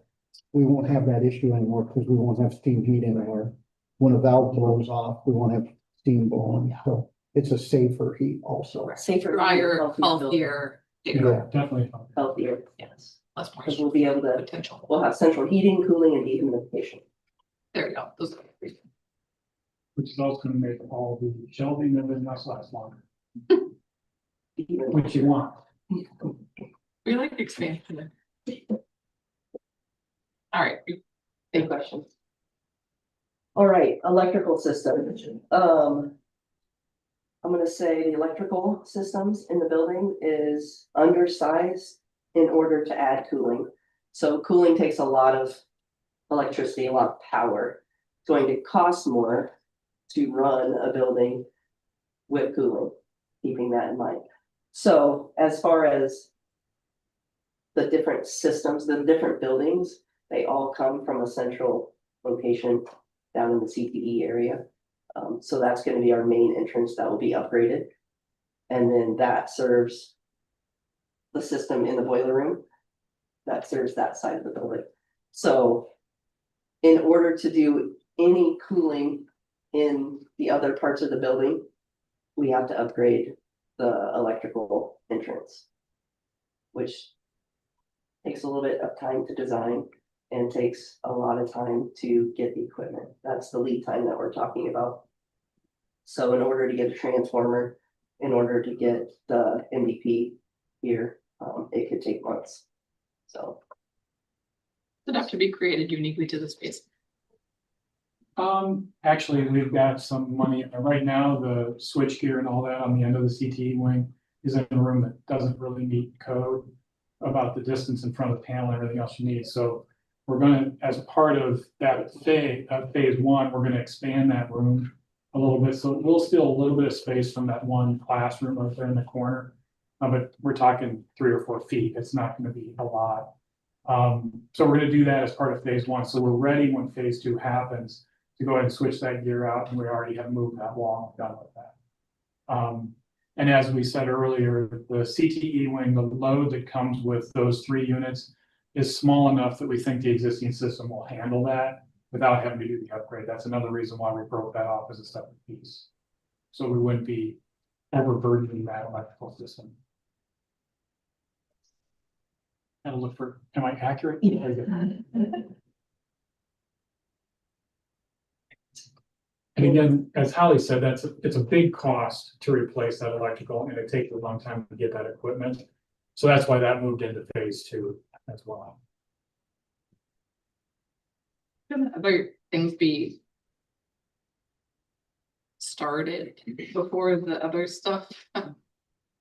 we won't have that issue anymore because we won't have steam heat anymore. When a valve blows off, we won't have steam blowing, so it's a safer heat also.
safer.
Drier,
healthier
healthier,
Yeah.
Definitely.
Healthier,
yes, less
because
more
we'll be able to,
potential.
we'll have central heating, cooling and dehumidification.
There you go. Those are the three.
Which is also gonna make all the shelving and everything else last longer, which you want.
We like expansion. All right.
Good question. All right, electrical system. I'm gonna say the electrical systems in the building is undersized in order to add cooling. So cooling takes a lot of electricity, a lot of power. It's going to cost more to run a building with cooling, keeping that in mind. So as far as the different systems, the different buildings, they all come from a central location down in the CTE area. So that's gonna be our main entrance that will be upgraded. And then that serves the system in the boiler room. That serves that side of the building. So in order to do any cooling in the other parts of the building, we have to upgrade the electrical entrance, which takes a little bit of time to design and takes a lot of time to get the equipment. That's the lead time that we're talking about. So in order to get a transformer, in order to get the MVP here, it could take months. So.
It'd have to be created uniquely to the space.
Actually, we've got some money in there. Right now, the switch gear and all that on the end of the CTE wing is in a room that doesn't really meet code about the distance in front of the panel and everything else you need. So we're gonna, as part of that phase one, we're gonna expand that room a little bit. So we'll steal a little bit of space from that one classroom right there in the corner. But we're talking 3 or 4 feet. It's not gonna be a lot. So we're gonna do that as part of phase one. So we're ready when phase two happens to go ahead and switch that gear out, and we already have moved that wall, done with that. And as we said earlier, the CTE wing, the load that comes with those 3 units is small enough that we think the existing system will handle that without having to do the upgrade. That's another reason why we broke that off as a separate piece. So we wouldn't be overburdening that electrical system. Gotta look for, am I accurate?
Yeah.
Very good. And again, as Holly said, it's a big cost to replace that electrical, and it takes a long time to get that equipment. So that's why that moved into phase 2 as well.
Shouldn't other things be started before the other stuff?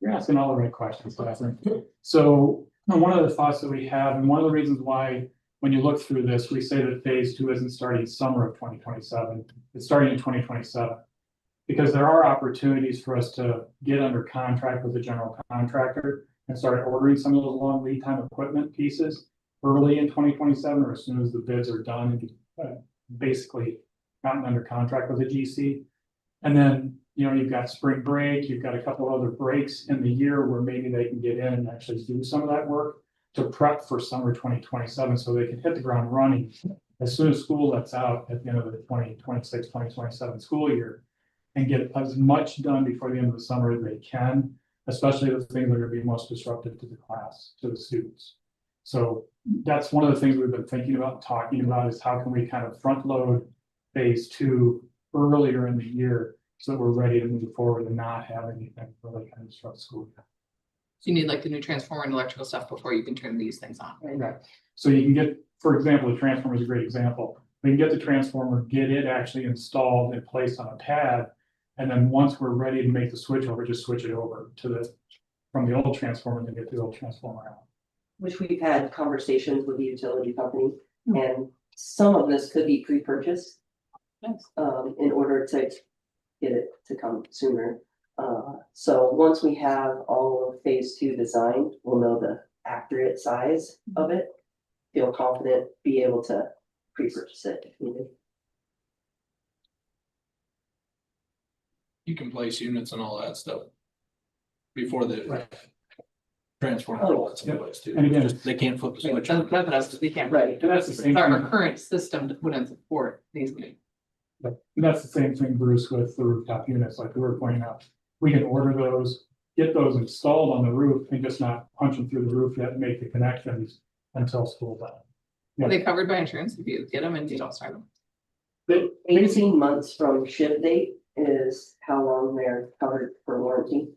You're asking all the right questions, Catherine. So one of the thoughts that we have, and one of the reasons why, when you look through this, we say that phase 2 isn't starting summer of 2027, it's starting in 2027. Because there are opportunities for us to get under contract with the general contractor and start ordering some of those long lead time equipment pieces early in 2027, or as soon as the bids are done and basically gotten under contract with the GC. And then, you know, you've got spring break, you've got a couple other breaks in the year where maybe they can get in and actually do some of that work to prep for summer 2027, so they can hit the ground running as soon as school lets out at the end of the 2026, 2027 school year, and get as much done before the end of the summer as they can, especially the things that are gonna be most disruptive to the class, to the students. So that's one of the things we've been thinking about, talking about, is how can we kind of front load phase 2 earlier in the year so that we're ready to move forward and not have anything really kind of disrupt school.
So you need like the new transformer and electrical stuff before you can turn these things on.
Right. So you can get, for example, the transformer is a great example. We can get the transformer, get it actually installed and placed on a pad. And then once we're ready to make the switch over, just switch it over to from the old transformer and then get the old transformer out.
Which we've had conversations with the utility company, and some of this could be pre-purchased.
Nice.
In order to get it to come sooner. So once we have all of phase 2 designed, we'll know the accurate size of it. Feel confident, be able to pre-purchase it if needed.
You can place units and all that stuff. Before the
Right.
transformer,
Oh,
all that's in place too.
And again,
Just- they can't flip the switch.
That's what I was, we can't.
Right.
And that's the same
Our
thing.
current system wouldn't support these.
But that's the same thing, Bruce, with the rooftop units, like we were pointing out. We can order those, get those installed on the roof and just not punch them through the roof yet and make the connections until school's out.
Are they covered by insurance if you get them and you don't start them?
They,
18 months from ship date is how long they're covered for warranty.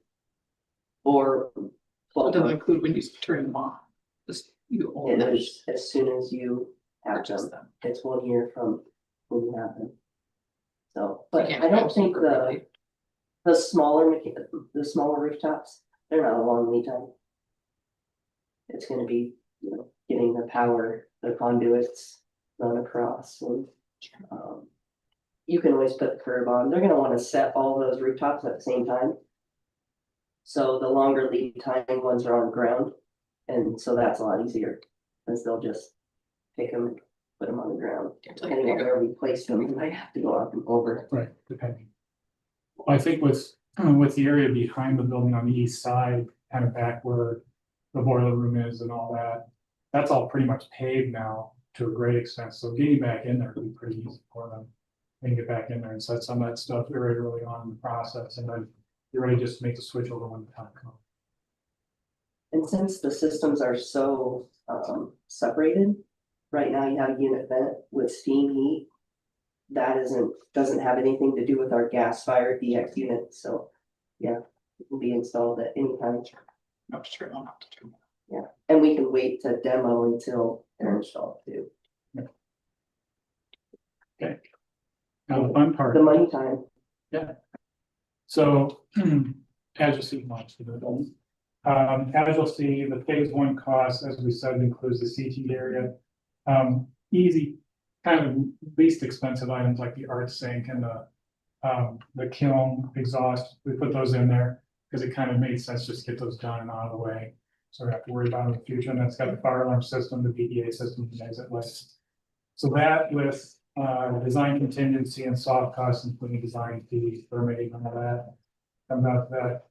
Or
It
12
doesn't
months,
include when you turn them on. Just you own
it
them,
is as soon as you have
purchase
them.
them.
It's 1 year from when you have them. So,
You
but
can't
I don't
have
think
super early.
the smaller rooftops, they're not a long lead time. It's gonna be, you know, getting the power, the conduits run across and, you can always put the curb on. They're gonna wanna set all those rooftops at the same time. So the longer lead time ones are on ground, and so that's a lot easier, because they'll just pick them, and put them on the ground. Depending on where we place them, you might have to go up and over.
right, depending. I think with the area behind the building on the east side, kind of back where the boiler room is and all that, that's all pretty much paved now to a great extent. So getting back in there would be pretty easy for them. They can get back in there and set some of that stuff very early on in the process, and then you're ready just to make the switch over when the time comes.
And since the systems are so separated, right now you have a unit vent with steam heat. That doesn't have anything to do with our gas fired DX unit, so yeah, it can be installed at any time.
No, just turn on, not to turn on.
Yeah, and we can wait to demo until they're installed too.
Okay. Now the fun part.
The money time,
So, as you'll see, as you'll see, the phase 1 cost, as we said, includes the CT area. Easy, kind of least expensive items like the art sink and the kiln exhaust, we put those in there because it kind of made sense just to get those done and out of the way. So we have to worry about it in the future, and that's got the fire alarm system, the BDA system, the exit lights. So that with design contingency and soft costs, including design fees, permitting, and all that, comes out to that.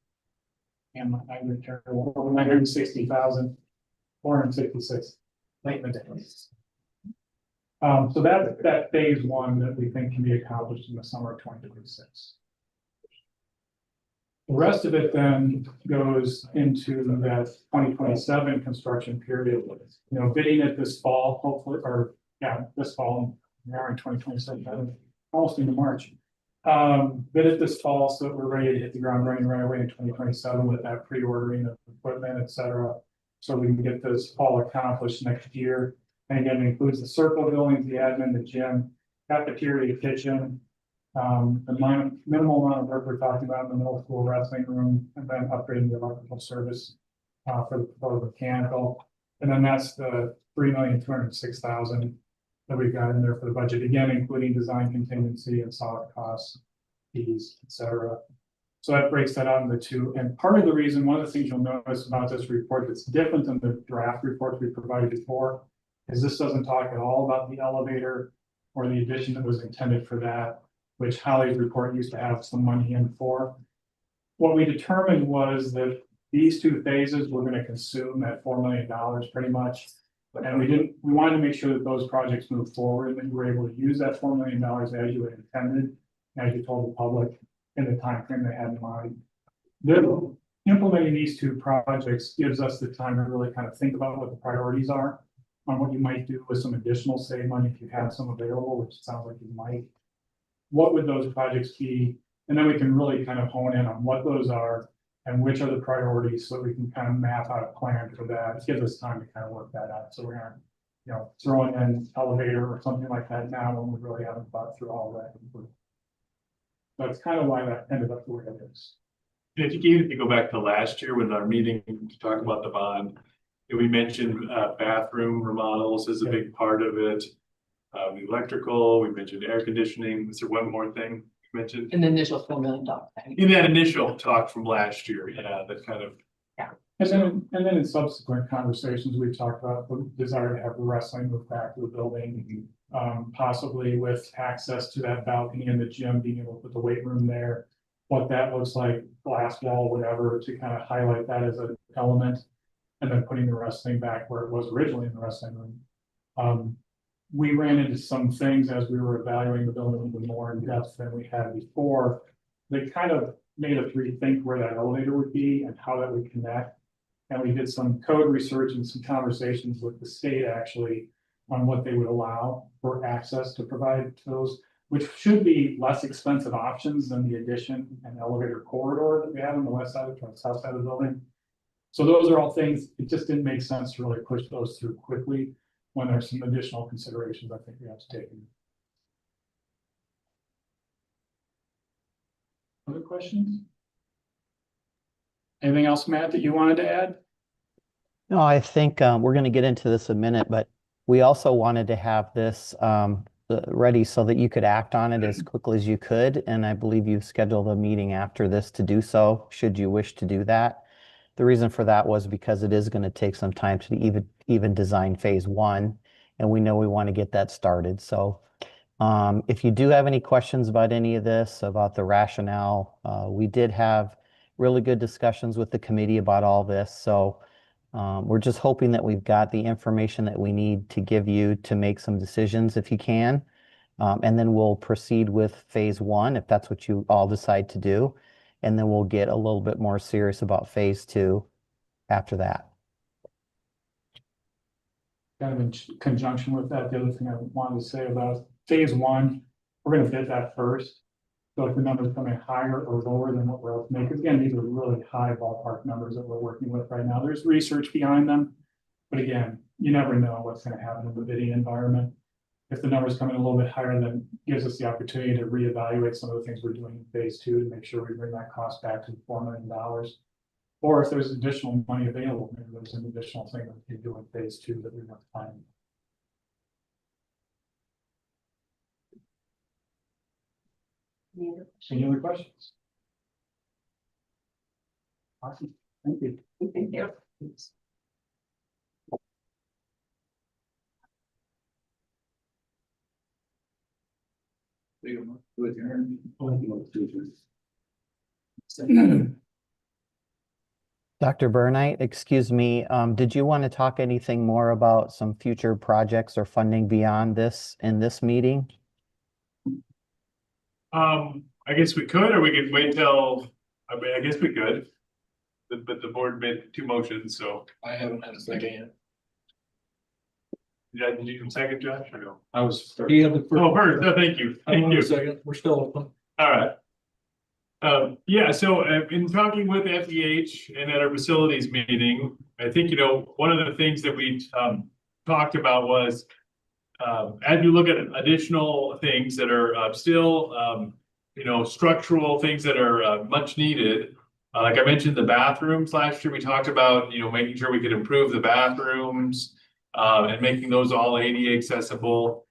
And 960,466 late in the day. So that phase 1 that we think can be accomplished in the summer of 2026. The rest of it then goes into that 2027 construction period, you know, bidding it this fall, hopefully, or, yeah, this fall, now in 2027, almost into March. Bid it this fall, so that we're ready to hit the ground running right away in 2027 with that pre-ordering of equipment, et cetera. So we can get this all accomplished next year. And again, it includes the circle buildings, the admin, the gym, cafeteria, kitchen. The minimal amount of work we're talking about in the middle school wrestling room, and then upgrading the electrical service for the mechanical. And then that's the $3,206,000 that we've got in there for the budget, again, including design contingency and soft costs, fees, et cetera. So that breaks that out into two. And part of the reason, one of the things you'll notice about this report that's different than the draft reports we provided before, is this doesn't talk at all about the elevator or the addition that was intended for that, which Holly's report used to have some money in for. What we determined was that these two phases were going to consume that $4 million pretty much. And we wanted to make sure that those projects moved forward and that you were able to use that $4 million as you had intended, as you told the public in the timeframe they had in mind. Implementing these two projects gives us the time to really kind of think about what the priorities are on what you might do with some additional save money if you have some available, which sounds like you might. What would those projects be? And then we can really kind of hone in on what those are and which are the priorities, so we can kind of map out a plan for that. It gives us time to kind of work that out. So we're not, you know, throwing in elevator or something like that now when we really haven't thought through all that. That's kind of why that ended up the way it is.
And if you go back to last year when our meeting to talk about the bond, we mentioned bathroom remodels as a big part of it. Electrical, we mentioned air conditioning. Was there one more thing you mentioned?
In the initial $4 million.
In that initial talk from last year, yeah, that kind of.
And then in subsequent conversations, we've talked about the desire to have the wrestling move back to the building. Possibly with access to that balcony in the gym, being able to put the weight room there, what that looks like, glass wall, whatever, to kind of highlight that as an element. And then putting the wrestling back where it was originally in the wrestling room. We ran into some things as we were evaluating the building even more in depth than we had before. They kind of made us rethink where that elevator would be and how that would connect. And we did some code research and some conversations with the state actually on what they would allow for access to provide to those, which should be less expensive options than the addition and elevator corridor that we have on the west side or the south side of the building. So those are all things, it just didn't make sense to really push those through quickly when there's some additional considerations I think we have to take in. Other questions? Anything else, Matt, that you wanted to add?
No, I think we're going to get into this in a minute, but we also wanted to have this ready so that you could act on it as quickly as you could. And I believe you've scheduled a meeting after this to do so, should you wish to do that. The reason for that was because it is going to take some time to even design phase one, and we know we want to get that started. So if you do have any questions about any of this, about the rationale, we did have really good discussions with the committee about all this. So we're just hoping that we've got the information that we need to give you to make some decisions if you can. And then we'll proceed with phase one if that's what you all decide to do. And then we'll get a little bit more serious about phase two after that.
Kind of in conjunction with that, the other thing I wanted to say about phase one, we're going to bid that first. So if the numbers come in higher or lower than what we're estimating, because again, these are really high ballpark numbers that we're working with right now. There's research behind them. But again, you never know what's going to happen in the bidding environment. If the numbers come in a little bit higher, then gives us the opportunity to reevaluate some of the things we're doing in phase two to make sure we bring that cost back to $4 million. Or if there's additional money available, maybe there's an additional thing that we can do in phase two that we have to find. Any other questions? Awesome, thank you.
Thank you.
Dr. Burnite, excuse me, did you want to talk anything more about some future projects or funding beyond this in this meeting?
I guess we could, or we could wait till I mean, I guess we could. But the board made 2 motions, so.
I haven't had a second yet.
Yeah, did you second, Josh, or no?
I was.
He had the first.
Oh, Bert, no, thank you,
I want
thank
a
you.
second, we're still open.
All right. Yeah, so in talking with FEH and at our facilities meeting, I think, one of the things that we talked about was as you look at additional things that are still, structural things that are much needed. Like I mentioned, the bathrooms last year, we talked about, making sure we could improve the bathrooms and making those all ADA accessible.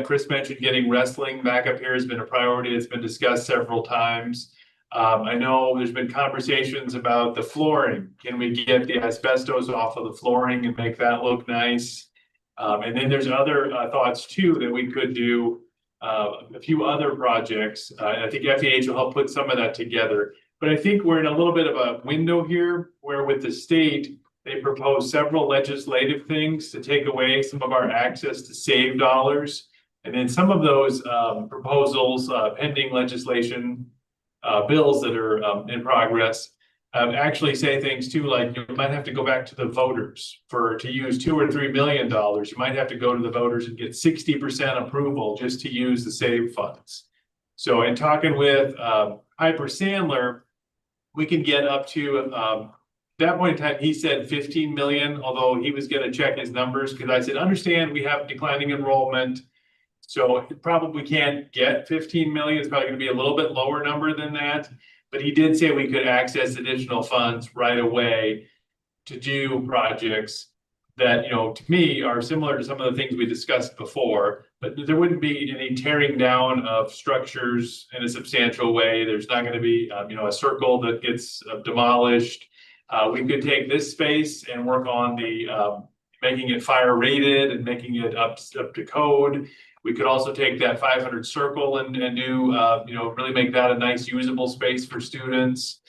Chris mentioned getting wrestling back up here has been a priority. It's been discussed several times. I know there's been conversations about the flooring. Can we get the asbestos off of the flooring and make that look nice? And then there's other thoughts too that we could do a few other projects. I think FEH will help put some of that together. But I think we're in a little bit of a window here where with the state, they propose several legislative things to take away some of our access to save dollars. And then some of those proposals, pending legislation, bills that are in progress, actually say things too, like you might have to go back to the voters to use $2 or $3 million. You might have to go to the voters and get 60% approval just to use the save funds. So in talking with Piper Sandler, we can get up to that point in time, he said 15 million, although he was going to check his numbers because I said, understand we have declining enrollment. So it probably can't get 15 million. It's probably going to be a little bit lower number than that. But he did say we could access additional funds right away to do projects that, to me are similar to some of the things we discussed before, but there wouldn't be any tearing down of structures in a substantial way. There's not going to be, a circle that gets demolished. We could take this space and work on the making it fire rated and making it up to code. We could also take that 500 circle and do, really make that a nice usable space for students.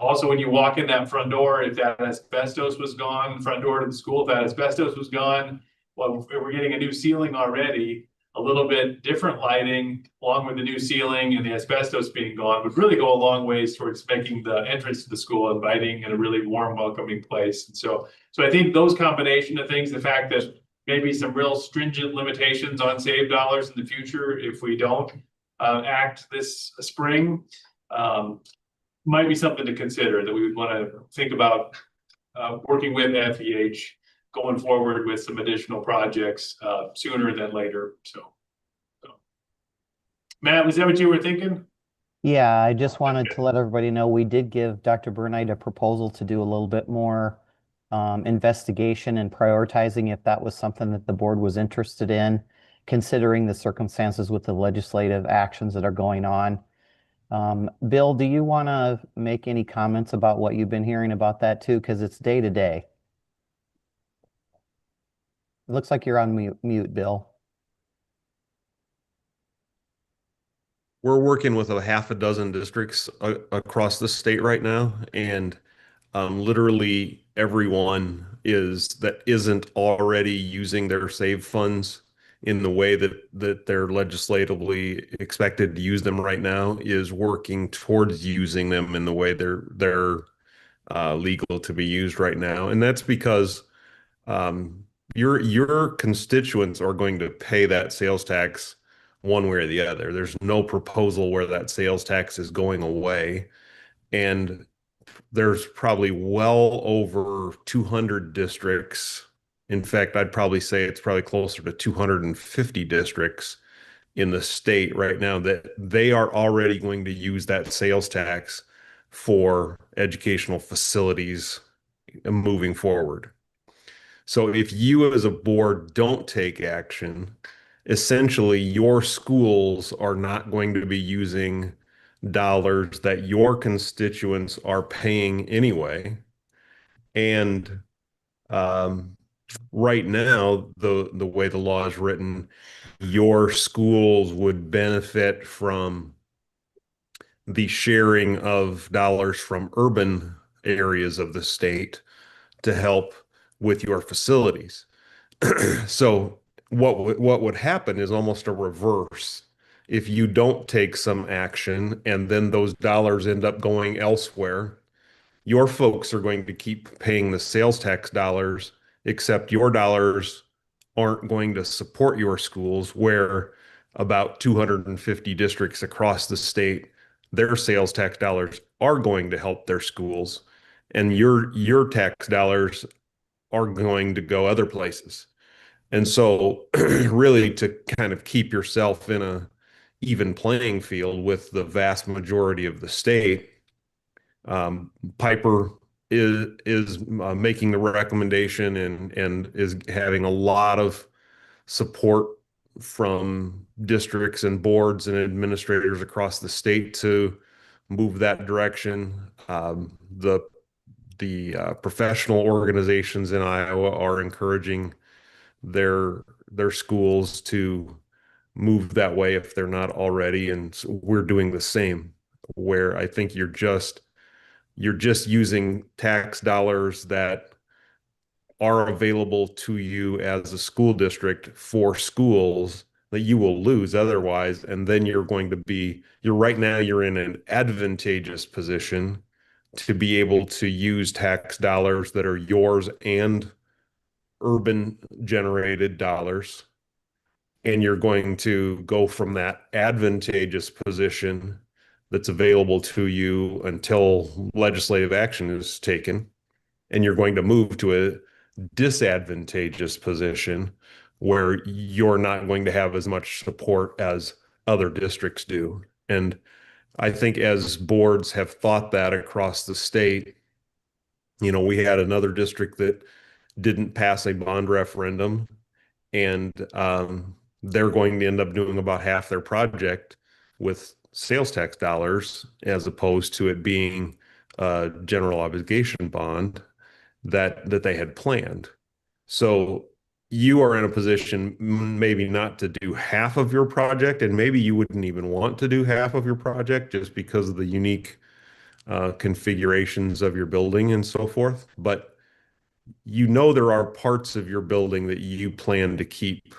Also, when you walk in that front door, if that asbestos was gone, front door to the school, if that asbestos was gone, well, we're getting a new ceiling already, a little bit different lighting along with the new ceiling and the asbestos being gone would really go a long ways towards making the entrance to the school inviting and a really warm, welcoming place. And so I think those combination of things, the fact that maybe some real stringent limitations on save dollars in the future if we don't act this spring, might be something to consider that we would want to think about working with FEH going forward with some additional projects sooner than later. So. Matt, was that what you were thinking?
Yeah, I just wanted to let everybody know we did give Dr. Burnite a proposal to do a little bit more investigation and prioritizing if that was something that the board was interested in, considering the circumstances with the legislative actions that are going on. Bill, do you want to make any comments about what you've been hearing about that too? Because it's day to day. It looks like you're on mute, Bill.
We're working with a half a dozen districts across the state right now, and literally everyone that isn't already using their save funds in the way that they're legislatively expected to use them right now is working towards using them in the way they're legal to be used right now. And that's because your constituents are going to pay that sales tax one way or the other. There's no proposal where that sales tax is going away. And there's probably well over 200 districts. In fact, I'd probably say it's probably closer to 250 districts in the state right now that they are already going to use that sales tax for educational facilities moving forward. So if you as a board don't take action, essentially your schools are not going to be using dollars that your constituents are paying anyway. And right now, the way the law is written, your schools would benefit from the sharing of dollars from urban areas of the state to help with your facilities. So what would happen is almost a reverse. if you don't take some action and then those dollars end up going elsewhere, your folks are going to keep paying the sales tax dollars, except your dollars aren't going to support your schools, where about 250 districts across the state, their sales tax dollars are going to help their schools, and your tax dollars are going to go other places. And so really to kind of keep yourself in a even playing field with the vast majority of the state, Piper is making the recommendation and is having a lot of support from districts and boards and administrators across the state to move that direction. The professional organizations in Iowa are encouraging their schools to move that way if they're not already, and so we're doing the same. Where I think you're just using tax dollars that are available to you as a school district for schools that you will lose otherwise. And then you're right now, you're in an advantageous position to be able to use tax dollars that are yours and urban generated dollars. And you're going to go from that advantageous position that's available to you until legislative action is taken. And you're going to move to a disadvantageous position where you're not going to have as much support as other districts do. And I think as boards have thought that across the state, we had another district that didn't pass a bond referendum, and they're going to end up doing about half their project with sales tax dollars as opposed to it being a general obligation bond that they had planned. So you are in a position maybe not to do half of your project, and maybe you wouldn't even want to do half of your project just because of the unique configurations of your building and so forth. But there are parts of your building that you plan to keep,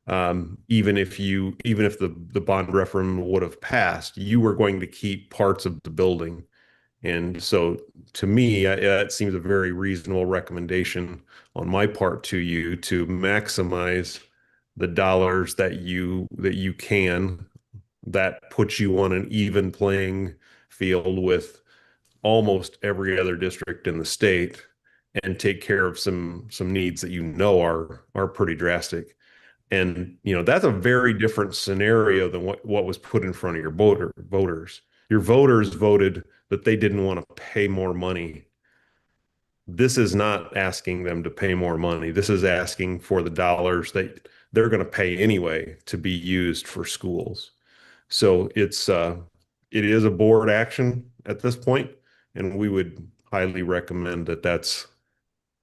even if the bond referendum would have passed, you were going to keep parts of the building. And so to me, that seems a very reasonable recommendation on my part to you to maximize the dollars that you can, that puts you on an even playing field with almost every other district in the state, and take care of some needs that are pretty drastic. And that's a very different scenario than what was put in front of your voters. Your voters voted that they didn't want to pay more money. This is not asking them to pay more money. This is asking for the dollars that they're going to pay anyway to be used for schools. So it is a board action at this point, and we would highly recommend that that's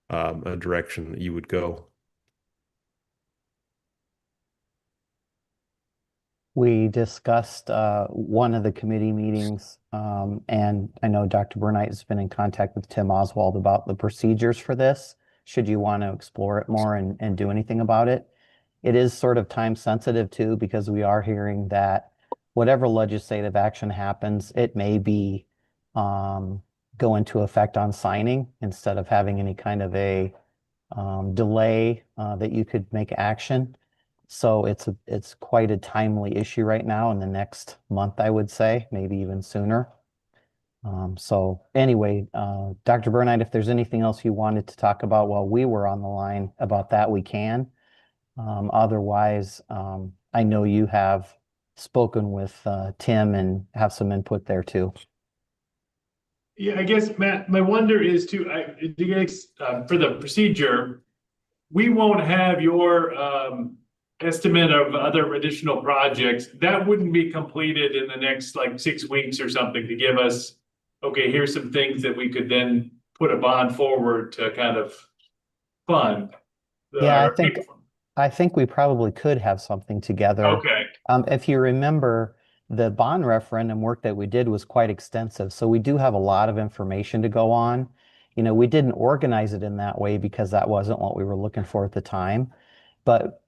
a direction that you would go.
We discussed one of the committee meetings, and I know Dr. Burnite has been in contact with Tim Oswald about the procedures for this, should you want to explore it more and do anything about it. It is sort of time sensitive too, because we are hearing that whatever legislative action happens, it may be go into effect on signing instead of having any kind of a delay that you could make action. So it's quite a timely issue right now in the next month, I would say, maybe even sooner. So anyway, Dr. Burnite, if there's anything else you wanted to talk about while we were on the line about that, we can. Otherwise, I know you have spoken with Tim and have some input there too.
Yeah, I guess, Matt, my wonder is too, do you guys, for the procedure, we won't have your estimate of other additional projects. That wouldn't be completed in the next like 6 weeks or something to give us, okay, here's some things that we could then put a bond forward to kind of fund.
Yeah, I think we probably could have something together.
Okay.
If you remember, the bond referendum work that we did was quite extensive. So we do have a lot of information to go on. We didn't organize it in that way because that wasn't what we were looking for at the time. But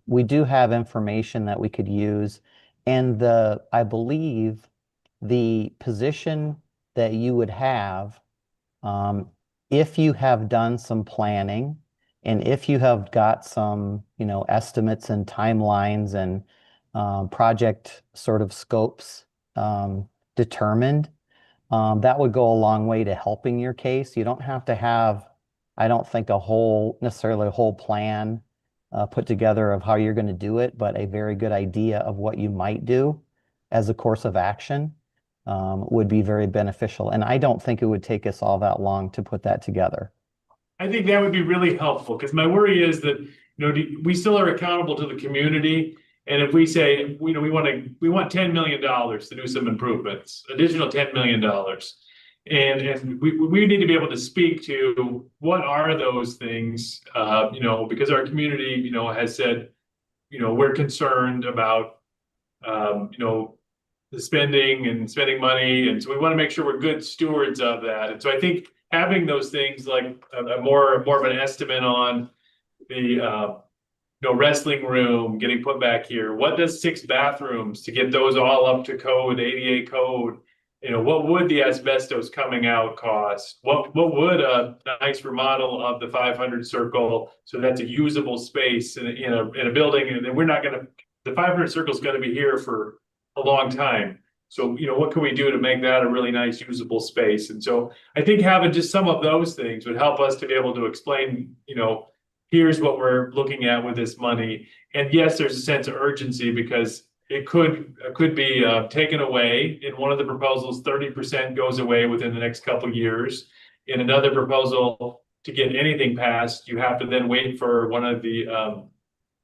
we do have information that we could use. And I believe the position that you would have, if you have done some planning and if you have got some, estimates and timelines and project sort of scopes determined, that would go a long way to helping your case. You don't have to have, I don't think, necessarily a whole plan put together of how you're going to do it, but a very good idea of what you might do as a course of action would be very beneficial. And I don't think it would take us all that long to put that together.
I think that would be really helpful, because my worry is that, we still are accountable to the community. And if we say, we want $10 million to do some improvements, additional $10 million. And we need to be able to speak to what are those things, because our community, has said, we're concerned about, the spending money. And so we want to make sure we're good stewards of that. And so I think having those things like a more of an estimate on the, wrestling room getting put back here. What does 6 bathrooms to get those all up to code, ADA code? What would the asbestos coming out cost? What would a nice remodel of the 500 circle, so that's a usable space in a building, and then the 500 circle is going to be here for a long time. So, what can we do to make that a really nice usable space? And so I think having just some of those things would help us to be able to explain, here's what we're looking at with this money. And yes, there's a sense of urgency, because it could be taken away. In one of the proposals, 30% goes away within the next couple of years. In another proposal, to get anything passed, you have to then wait for one of the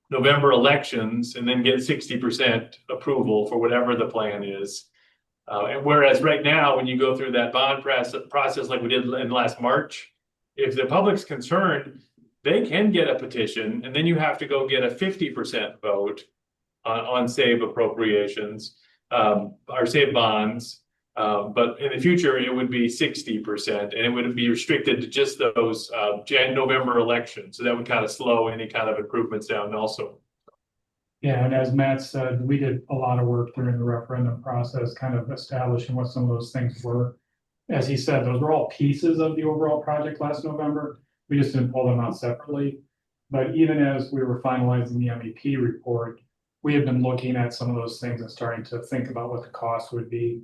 November elections and then get 60% approval for whatever the plan is. And whereas right now, when you go through that bond process like we did in last March, if the public's concerned, they can get a petition, and then you have to go get a 50% vote on SAVE appropriations, or SAVE bonds. But in the future, it would be 60%, and it would be restricted to just those November elections. So that would kind of slow any kind of improvements down also.
Yeah, and as Matt said, we did a lot of work during the referendum process, kind of establishing what some of those things were. As he said, those were all pieces of the overall project last November. We just didn't pull them out separately. But even as we were finalizing the MEP report, we have been looking at some of those things and starting to think about what the cost would be.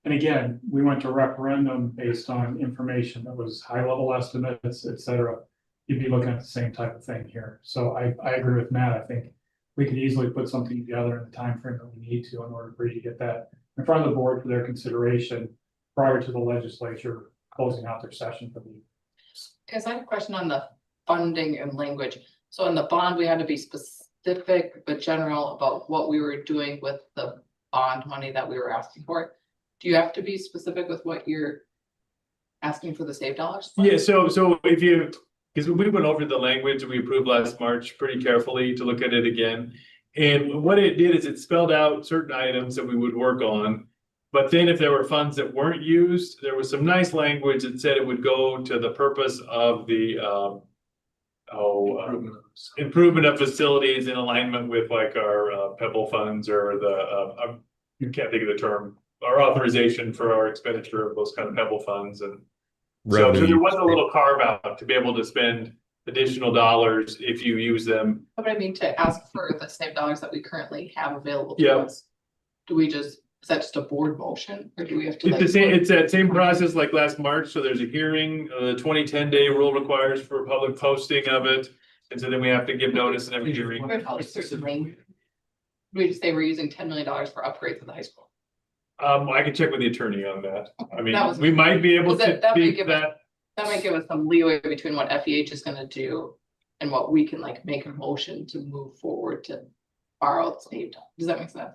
And again, we went to referendum based on information that was high level estimates, et cetera. You'd be looking at the same type of thing here. So I agree with Matt. I think we could easily put something together in the time frame that we need to in order for you to get that in front of the board for their consideration prior to the legislature closing out their session for the year.
Because I have a question on the funding and language. So in the bond, we had to be specific but general about what we were doing with the bond money that we were asking for. Do you have to be specific with what you're asking for the save dollars?
Yeah, so because we went over the language we approved last March pretty carefully to look at it again. And what it did is it spelled out certain items that we would work on. But then if there were funds that weren't used, there was some nice language that said it would go to the purpose of the improvement of facilities in alignment with like our Pebble funds, or the you can't think of the term, our authorization for our expenditure of those kind of Pebble funds. And so there was a little carve out to be able to spend additional dollars if you use them.
But I mean, to ask for the save dollars that we currently have available to us, is that just a board motion, or do we have to?
It's that same process like last March. So there's a hearing, the 2010-day rule requires for public posting of it. And so then we have to give notice in every hearing.
We just say we're using $10 million for upgrades at the high school.
I can check with the attorney on that. I mean,
That
we might be able to speak that.
That might give us some leeway between what FEH is gonna do and what we can like make a motion to move forward to borrow the save. Does that make sense?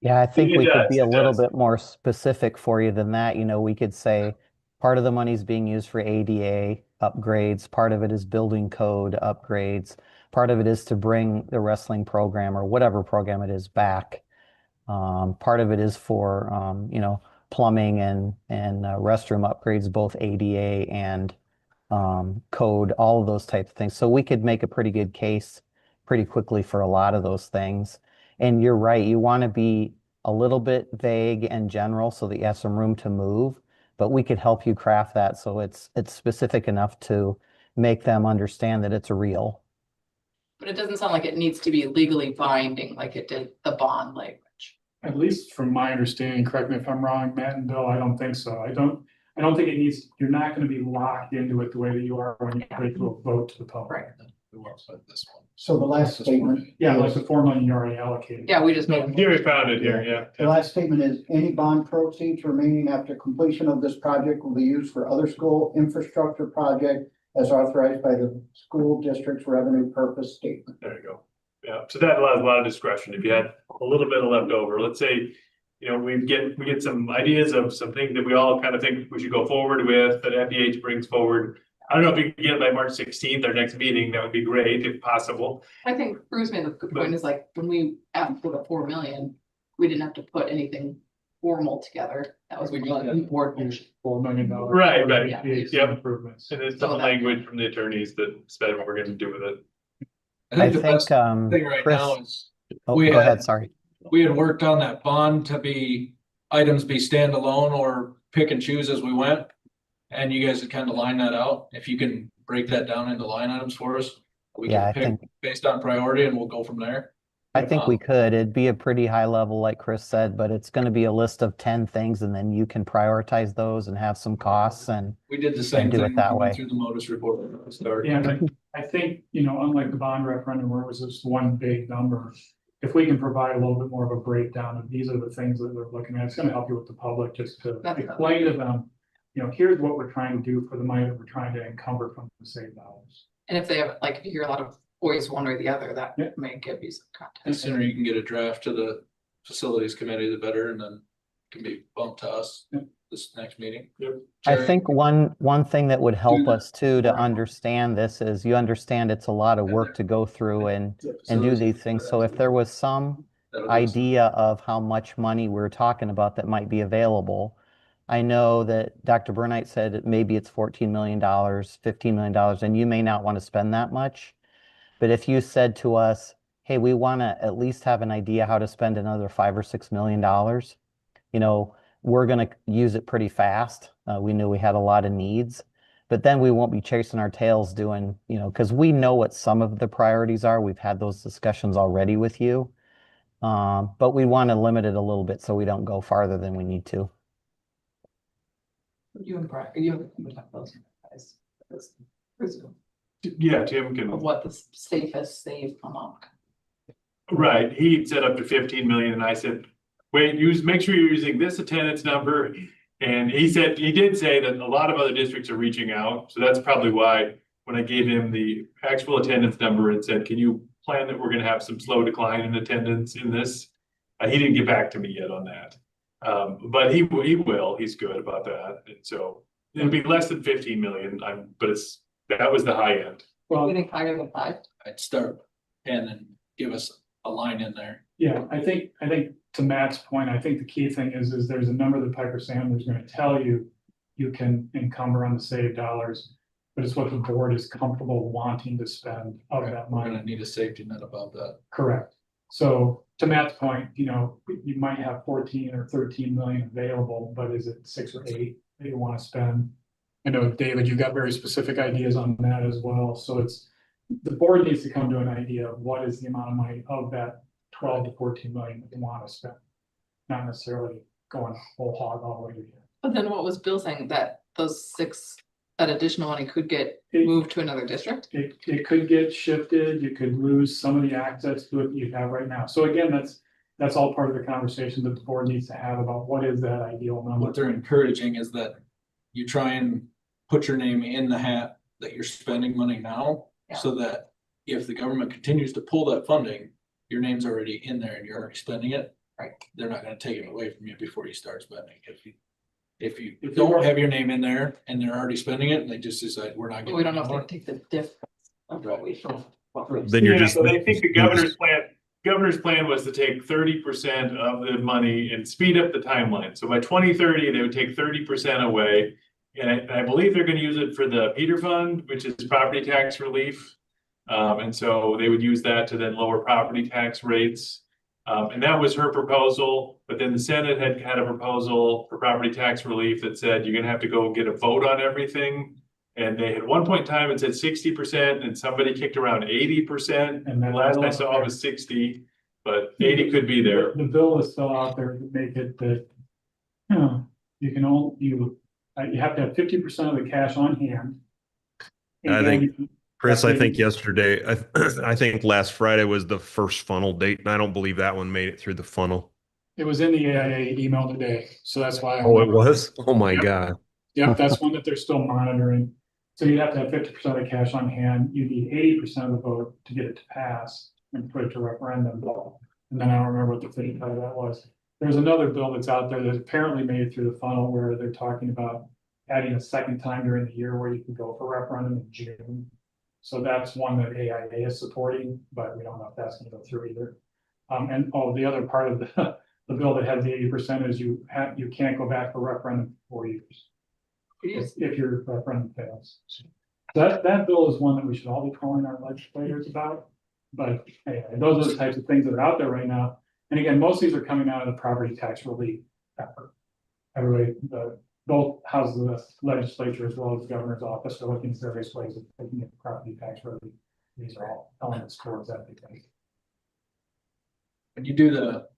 Yeah, I think we could be a little
does.
bit more specific for you than that. We could say part of the money is being used for ADA upgrades, part of it is building code upgrades, part of it is to bring the wrestling program or whatever program it is back. Part of it is for plumbing and restroom upgrades, both ADA and code, all of those types of things. So we could make a pretty good case pretty quickly for a lot of those things. And you're right, you want to be a little bit vague and general so that you have some room to move, but we could help you craft that so it's specific enough to make them understand that it's real.
But it doesn't sound like it needs to be legally binding like it did the bond language.
At least from my understanding, correct me if I'm wrong, Matt and Bill, I don't think so. I don't think it needs, you're not gonna be locked into it the way that you are when you put it to a vote to the public.
This one.
So the last statement.
Yeah, like
is-
the 4 million you already allocated.
Yeah, we just
No,
made.
here we found it here, yeah.
The last statement is, any bond proceeds remaining after completion of this project will be used for other school infrastructure project as authorized by the school district's revenue purpose statement.
There you go. Yeah, so that allows a lot of discretion. If you had a little bit of leftover, let's say, you know, we get some ideas of some things that we all kind of think we should go forward with, that FEH brings forward. I don't know if we can get it by March 16th, our next meeting, that would be great if possible.
I think Bruce made a good point, is like, when we asked for the 4 million, we didn't have to put anything formal together. That was board motion.
$4 million.
Right, right.
Yeah.
Yep.
Improvements.
And there's some language from the attorneys that said what we're gonna do with it.
I think the best thing right
Chris,
now is,
oh,
we
go
had-
ahead, sorry.
we had worked on that bond to be, items be standalone or pick and choose as we went. And you guys had kind of lined that out. If you can break that down into line items for us, we
Yeah, I
can pick based on priority and we'll go from there.
I think we could. It'd be a pretty high level, like Chris said, but it's going to be a list of 10 things and then you can prioritize those and have some costs and
We did the same
do it
thing
that way.
through the modus report. at the start.
Yeah, and I think, you know, unlike the bond referendum where it was just one big number, if we can provide a little bit more of a breakdown of these are the things that we're looking at, it's gonna help you with the public just to
That's-
explain to them, you know, here's what we're trying to do for the money that we're trying to encumber from the saved dollars.
And if they have, like, if you hear a lot of voice one or the other, that
Yeah.
may give you some
The
context.
sooner you can get a draft to the facilities committee, the better, and then it can be bumped to us
Yeah.
this next meeting.
I
Jerry?
think one thing that would help
Do
us too to
Right.
understand this is you understand it's a lot of work to go through and do these things. So if there was some
That'll be-
idea of how much money we're talking about that might be available. I know that Dr. Burnite said that maybe it's $14 million, $15 million, and you may not want to spend that much. But if you said to us, hey, we want to at least have an idea how to spend another $5 or $6 million, you know, we're going to use it pretty fast. We knew we had a lot of needs, but then we won't be chasing our tails doing, you know, because we know what some of the priorities are. We've had those discussions already with you. But we want to limit it a little bit so we don't go farther than we need to.
You and Brian, you would have those guys. Presume
Yeah, Tim can.
of what the safest save amount.
Right, he said up to 15 million and I said, wait, make sure you're using this attendance number. And he did say that a lot of other districts are reaching out. So that's probably why when I gave him the actual attendance number and said, can you plan that we're gonna have some slow decline in attendance in this? He didn't get back to me yet on that. But he will, he's good about that. And so it'll be less than 15 million, but that was the high end.
Well,
You think higher than 5?
I'd start and then give us a line in there.
yeah, I think to Matt's point, I think the key thing is there's a number that Piper Sandler's gonna tell you you can encumber on the saved dollars, but it's what the board is comfortable wanting to spend of that
We're
money.
gonna need a safety net above that.
Correct. So to Matt's point, you know, you might have 14 or 13 million available, but is it 6 or 8 that you want to spend? I know, David, you've got very specific ideas on that as well. So the board needs to come to an idea of what is the amount of money of that 12 to 14 million that you want to spend. Not necessarily going whole hog all the way to here.
But then what was Bill saying, that that additional money could get moved to another district?
It could get shifted, you could lose some of the access to it you have right now. So again, that's all part of the conversation that the board needs to have about what is that ideal number.
What they're encouraging is that you try and put your name in the hat that you're spending money now.
Yeah.
So that if the government continues to pull that funding, your name's already in there and you're already spending it.
Right.
They're not gonna take it away from you before you start spending. If you
If you
don't
were-
have your name in there and they're already spending it and they just decide we're not
But
getting.
we don't know if
it
they
anymore.
take the difference of what we.
Then you're
Yeah,
just.
but I think the governor's plan was to take 30% of the money and speed up the timeline. So by 2030, they would take 30% away. And I believe they're gonna use it for the Peter Fund, which is property tax relief. And so they would use that to then lower property tax rates. And that was her proposal, but then the Senate had a proposal for property tax relief that said you're gonna have to go get a vote on everything. And they had one point in time, it said 60%, and somebody kicked around 80%, and the last I saw was 60, but 80 could be there.
The bill is still out there to make it that, you can only, you have to have 50% of the cash on hand.
I think,
And
Chris, I think yesterday, I think last Friday was the first funnel date, and I don't believe that one made it through the funnel.
it was in the AIA email today, so that's why.
Oh, it was? Oh my
Yep.
God.
Yep, that's one that they're still monitoring. So you have to have 50% of the cash on hand. You need 80% of the vote to get it to pass and put it to referendum. And then I don't remember what the 55 of that was. There's another bill that's out there that apparently made it through the funnel where they're talking about adding a second time during the year where you can go for referendum in June. So that's one that AIA is supporting, but we don't know if that's going to go through either. The other part of the bill that has the 80% is you can't go back for referendum for 4 years. If your referendum fails. That bill is one that we should all be calling our legislators about. But hey, those are the types of things that are out there right now. And again, most of these are coming out of the property tax relief effort. Everybody, both houses of the legislature as well as the governor's office are looking at various ways of taking the property tax relief. These are all elements towards that.
When you do the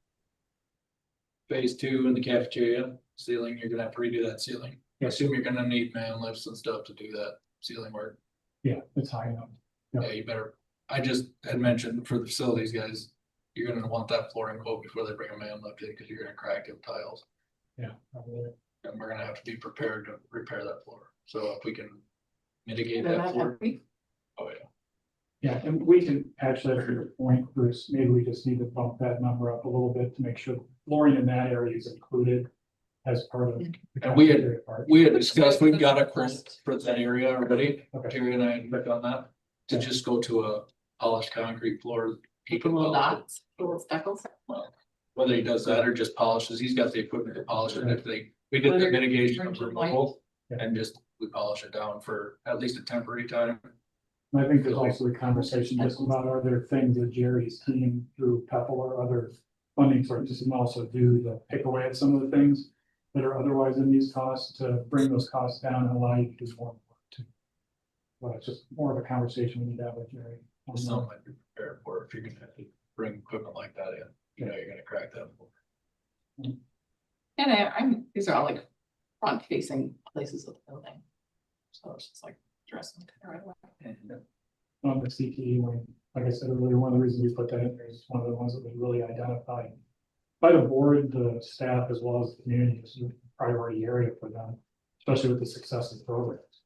phase 2 in the cafeteria ceiling, you're gonna have to redo that ceiling. I assume you're gonna need man lifts and stuff to do that ceiling work.
Yeah, it's high enough.
Yeah, you better, I just had mentioned for the facilities guys, you're gonna want that flooring quote before they bring a man lift in, because you're gonna crack them tiles.
Yeah, probably.
And we're gonna have to be prepared to repair that floor. So if we can mitigate
They're
that
not
floor.
happy.
Oh, yeah.
Yeah, and we can actually, at your point, Bruce, maybe we just need to bump that number up a little bit to make sure flooring in that area is included as part of. the
And we had-
cafeteria part.
We had discussed, we've got a quote for that area already.
Okay.
Terry and I had worked on that, to
Yeah.
just go to a polished concrete floor. He can
Little
polish it.
dots, little speckles.
Well, whether he does that or just polishes, he's got the equipment to polish it. If we did the mitigation of removal
Yeah.
and just, we polish it down for at least a temporary time.
And I think there's also the conversation just about are there things that Jerry's team through PEPAL or other funding sources can also do to pick away at some of the things that are otherwise in these costs to bring those costs down and allow you to do more work too. Well, it's just more of a conversation we need to have with Jerry.
Some might be prepared for it if you're gonna have to bring equipment like that in, you're gonna crack that floor.
And these are all like front facing places of the building. So it's just like dressing it the right way.
On the CTE wing, like I said earlier, one of the reasons we put that in there is one of the ones that was really identified by the board, the staff, as well as the community, as a priority area for them, especially with the success of the programs.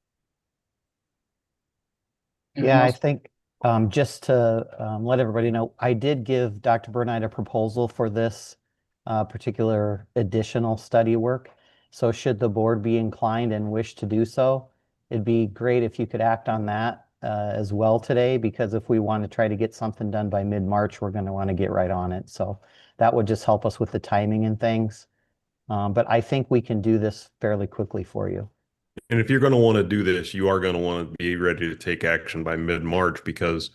Yeah, I think just to let everybody know, I did give Dr. Burnett a proposal for this particular additional study work. So should the board be inclined and wish to do so, it'd be great if you could act on that as well today, because if we want to try to get something done by mid-March, we're going to want to get right on it. So that would just help us with the timing and things. But I think we can do this fairly quickly for you.
And if you're going to want to do this, you are going to want to be ready to take action by mid-March, because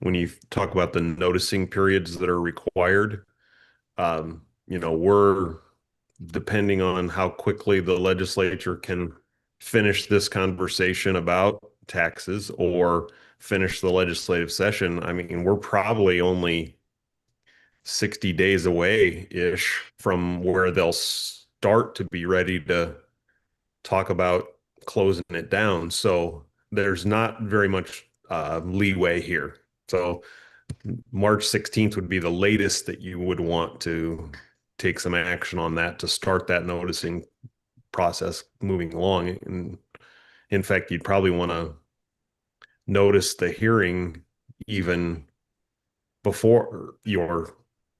when you talk about the noticing periods that are required, we're depending on how quickly the legislature can finish this conversation about taxes or finish the legislative session. I mean, we're probably only 60 days away-ish from where they'll start to be ready to talk about closing it down. So there's not very much leeway here. So March 16th would be the latest that you would want to take some action on that to start that noticing process moving along. And in fact, you'd probably want to notice the hearing even before your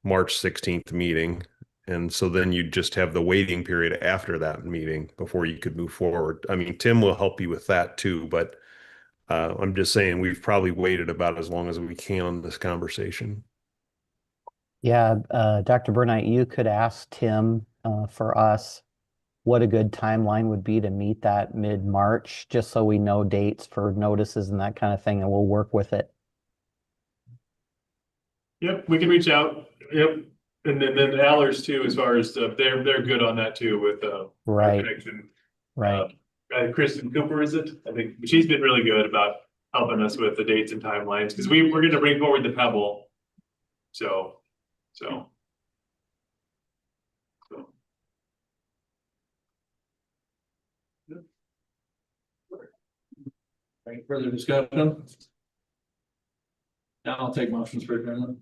March 16th meeting. And so then you just have the waiting period after that meeting before you could move forward. I mean, Tim will help you with that too, but I'm just saying we've probably waited about as long as we can on this conversation.
Yeah, Dr. Burnett, you could ask Tim for us what a good timeline would be to meet that mid-March, just so we know dates for notices and that kind of thing, and we'll work with it.
Yep, we can reach out. Yep. And then Allers too, as far as they're good on that too with our
Right,
connection.
right.
Kristen Cooper, is it? I think she's been really good about helping us with the dates and timelines because we're going to bring forward the Pebble. So.
Any further discussion? Now I'll take motions for adjournment.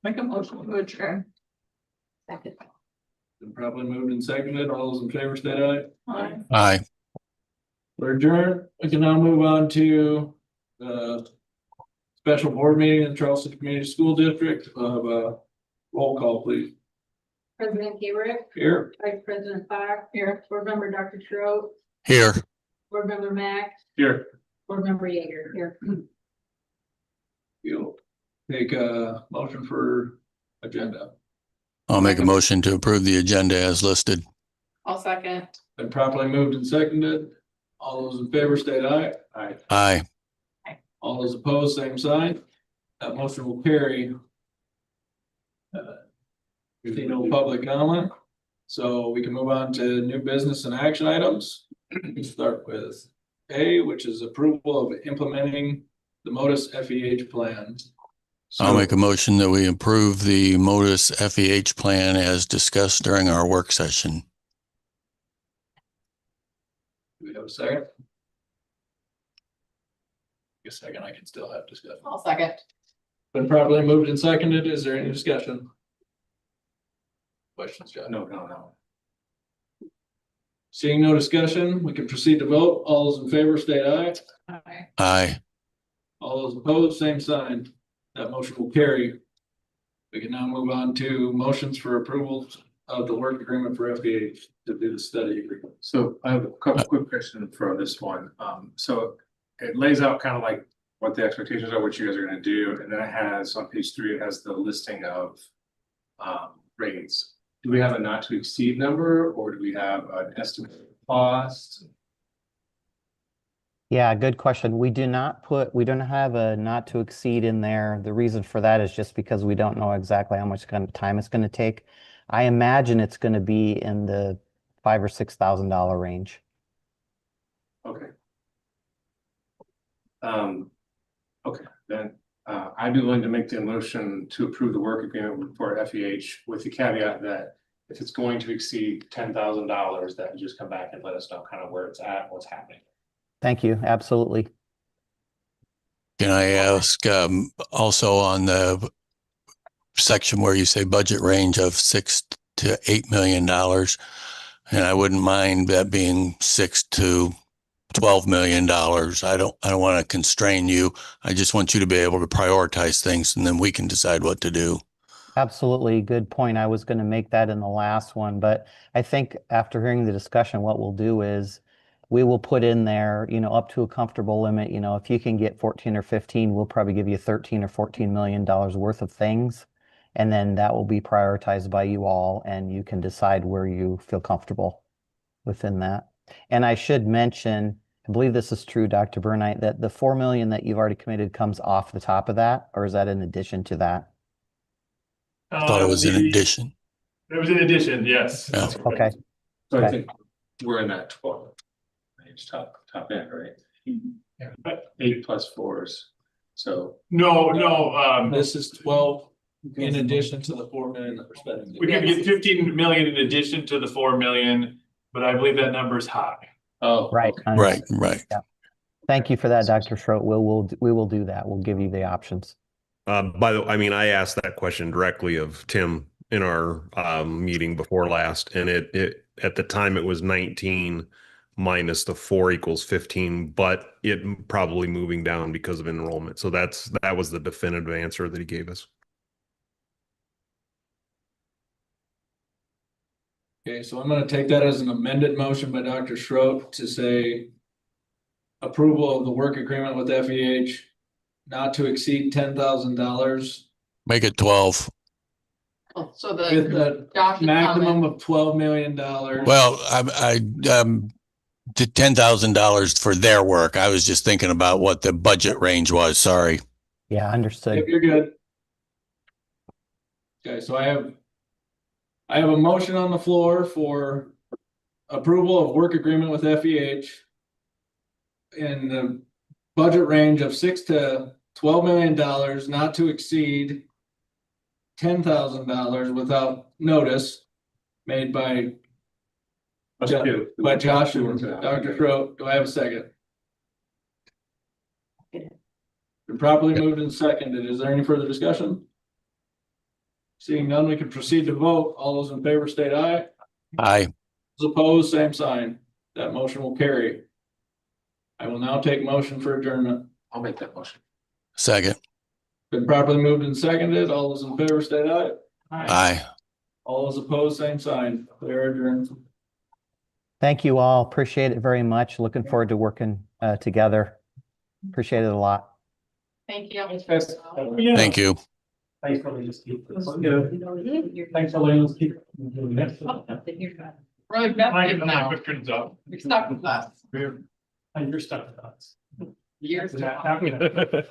Make a motion to adjourn.
Second.
Been probably moved and seconded. All those in favor state aye.
Aye.
Aye.
We're adjourned. We can now move on to the special board meeting in Charleston Community School District. Roll call, please.
President Gabrick,
Here.
Vice President Fox, here, Board Member Dr. Schroet,
Here.
Board Member Mack,
Here.
Board Member Yeager, here.
You'll take a motion for agenda.
I'll make a motion to approve the agenda as listed.
I'll second.
Been properly moved and seconded. All those in favor state aye. Aye.
Aye.
All those opposed, same sign. That motion will carry. See no public comment, so we can move on to new business and action items. We start with A, which is approval of implementing the Modus FEH plan.
I'll make a motion that we approve the Modus FEH plan as discussed during our work session.
Do we have a second? A second, I can still have discussion.
I'll second.
Been properly moved and seconded. Is there any discussion? Questions, John?
No.
Seeing no discussion, we can proceed to vote. All those in favor state aye.
Aye.
Aye.
All those opposed, same sign. That motion will carry. We can now move on to motions for approval of the work agreement for FEH to do the study agreement.
So I have a couple quick questions for this one. So it lays out kind of like what the expectations are, what you guys are gonna do, and then it has on page 3, it has the listing of rates. Do we have a not to exceed number, or do we have an estimated cost?
Yeah, good question. We don't have a not to exceed in there. The reason for that is just because we don't know exactly how much kind of time it's going to take. I imagine it's going to be in the $5,000 or $6,000 range.
Okay. Okay, then I'd be willing to make the motion to approve the work agreement for FEH with the caveat that if it's going to exceed $10,000, that you just come back and let us know kind of where it's at, what's happening.
Thank you. Absolutely.
Can I ask also on the section where you say budget range of $6 to $8 million, and I wouldn't mind that being $6 to $12 million. I don't want to constrain you. I just want you to be able to prioritize things, and then we can decide what to do.
Absolutely. Good point. I was going to make that in the last one, but I think after hearing the discussion, what we'll do is we will put in there, up to a comfortable limit. If you can get 14 or 15, we'll probably give you 13 or $14 million worth of things. And then that will be prioritized by you all, and you can decide where you feel comfortable within that. And I should mention, I believe this is true, Dr. Burnite, that the 4 million that you've already committed comes off the top of that, or is that in addition to that?
I thought it was in addition.
It was in addition, yes.
Yeah.
Okay.
So I
Okay.
think we're in that 12 range, top end, right?
Yeah.
8 plus 4s. So
No,
This is 12 in addition to the 4 million that we're spending.
we could get 15 million in addition to the 4 million, but I believe that number is high.
oh,
Right.
Right.
Yeah. Thank you for that, Dr. Schroet. We will do that. We'll give you the options.
By the way, I mean, I asked that question directly of Tim in our meeting before last, and it at the time it was 19 minus the 4 equals 15, but it probably moving down because of enrollment. So that was the definitive answer that he gave us.
Okay, so I'm going to take that as an amended motion by Dr. Schroet to say approval of the work agreement with FEH not to exceed $10,000
Make it 12.
Oh, so
with
the
a
Josh's
maximum
comment,
of $12 million.
Well, I did $10,000 for their work. I was just thinking about what the budget range was. Sorry.
Yeah, understood.
If you're good. Okay, so I have a motion on the floor for approval of work agreement with FEH in the budget range of $6 to $12 million, not to exceed $10,000 without notice made by Josh and Dr. Crowe. Do I have a second? Been properly moved and seconded. Is there any further discussion? Seeing none, we can proceed to vote. All those in favor state aye.
Aye.
Those opposed, same sign. That motion will carry. I will now take motion for adjournment.
I'll make that motion.
Second.
Been properly moved and seconded. All those in favor state aye.
Aye.
All those opposed, same sign. We are adjourned.
Thank you all. Appreciate it very much. Looking forward to working together. Appreciate it a lot.
Thank you.
Thank you.
Thanks for letting us keep. Thanks for letting us keep.
Really bad now.
Turns out.
You're stuck with us.
You're stuck with us.
Years.
Is that happening?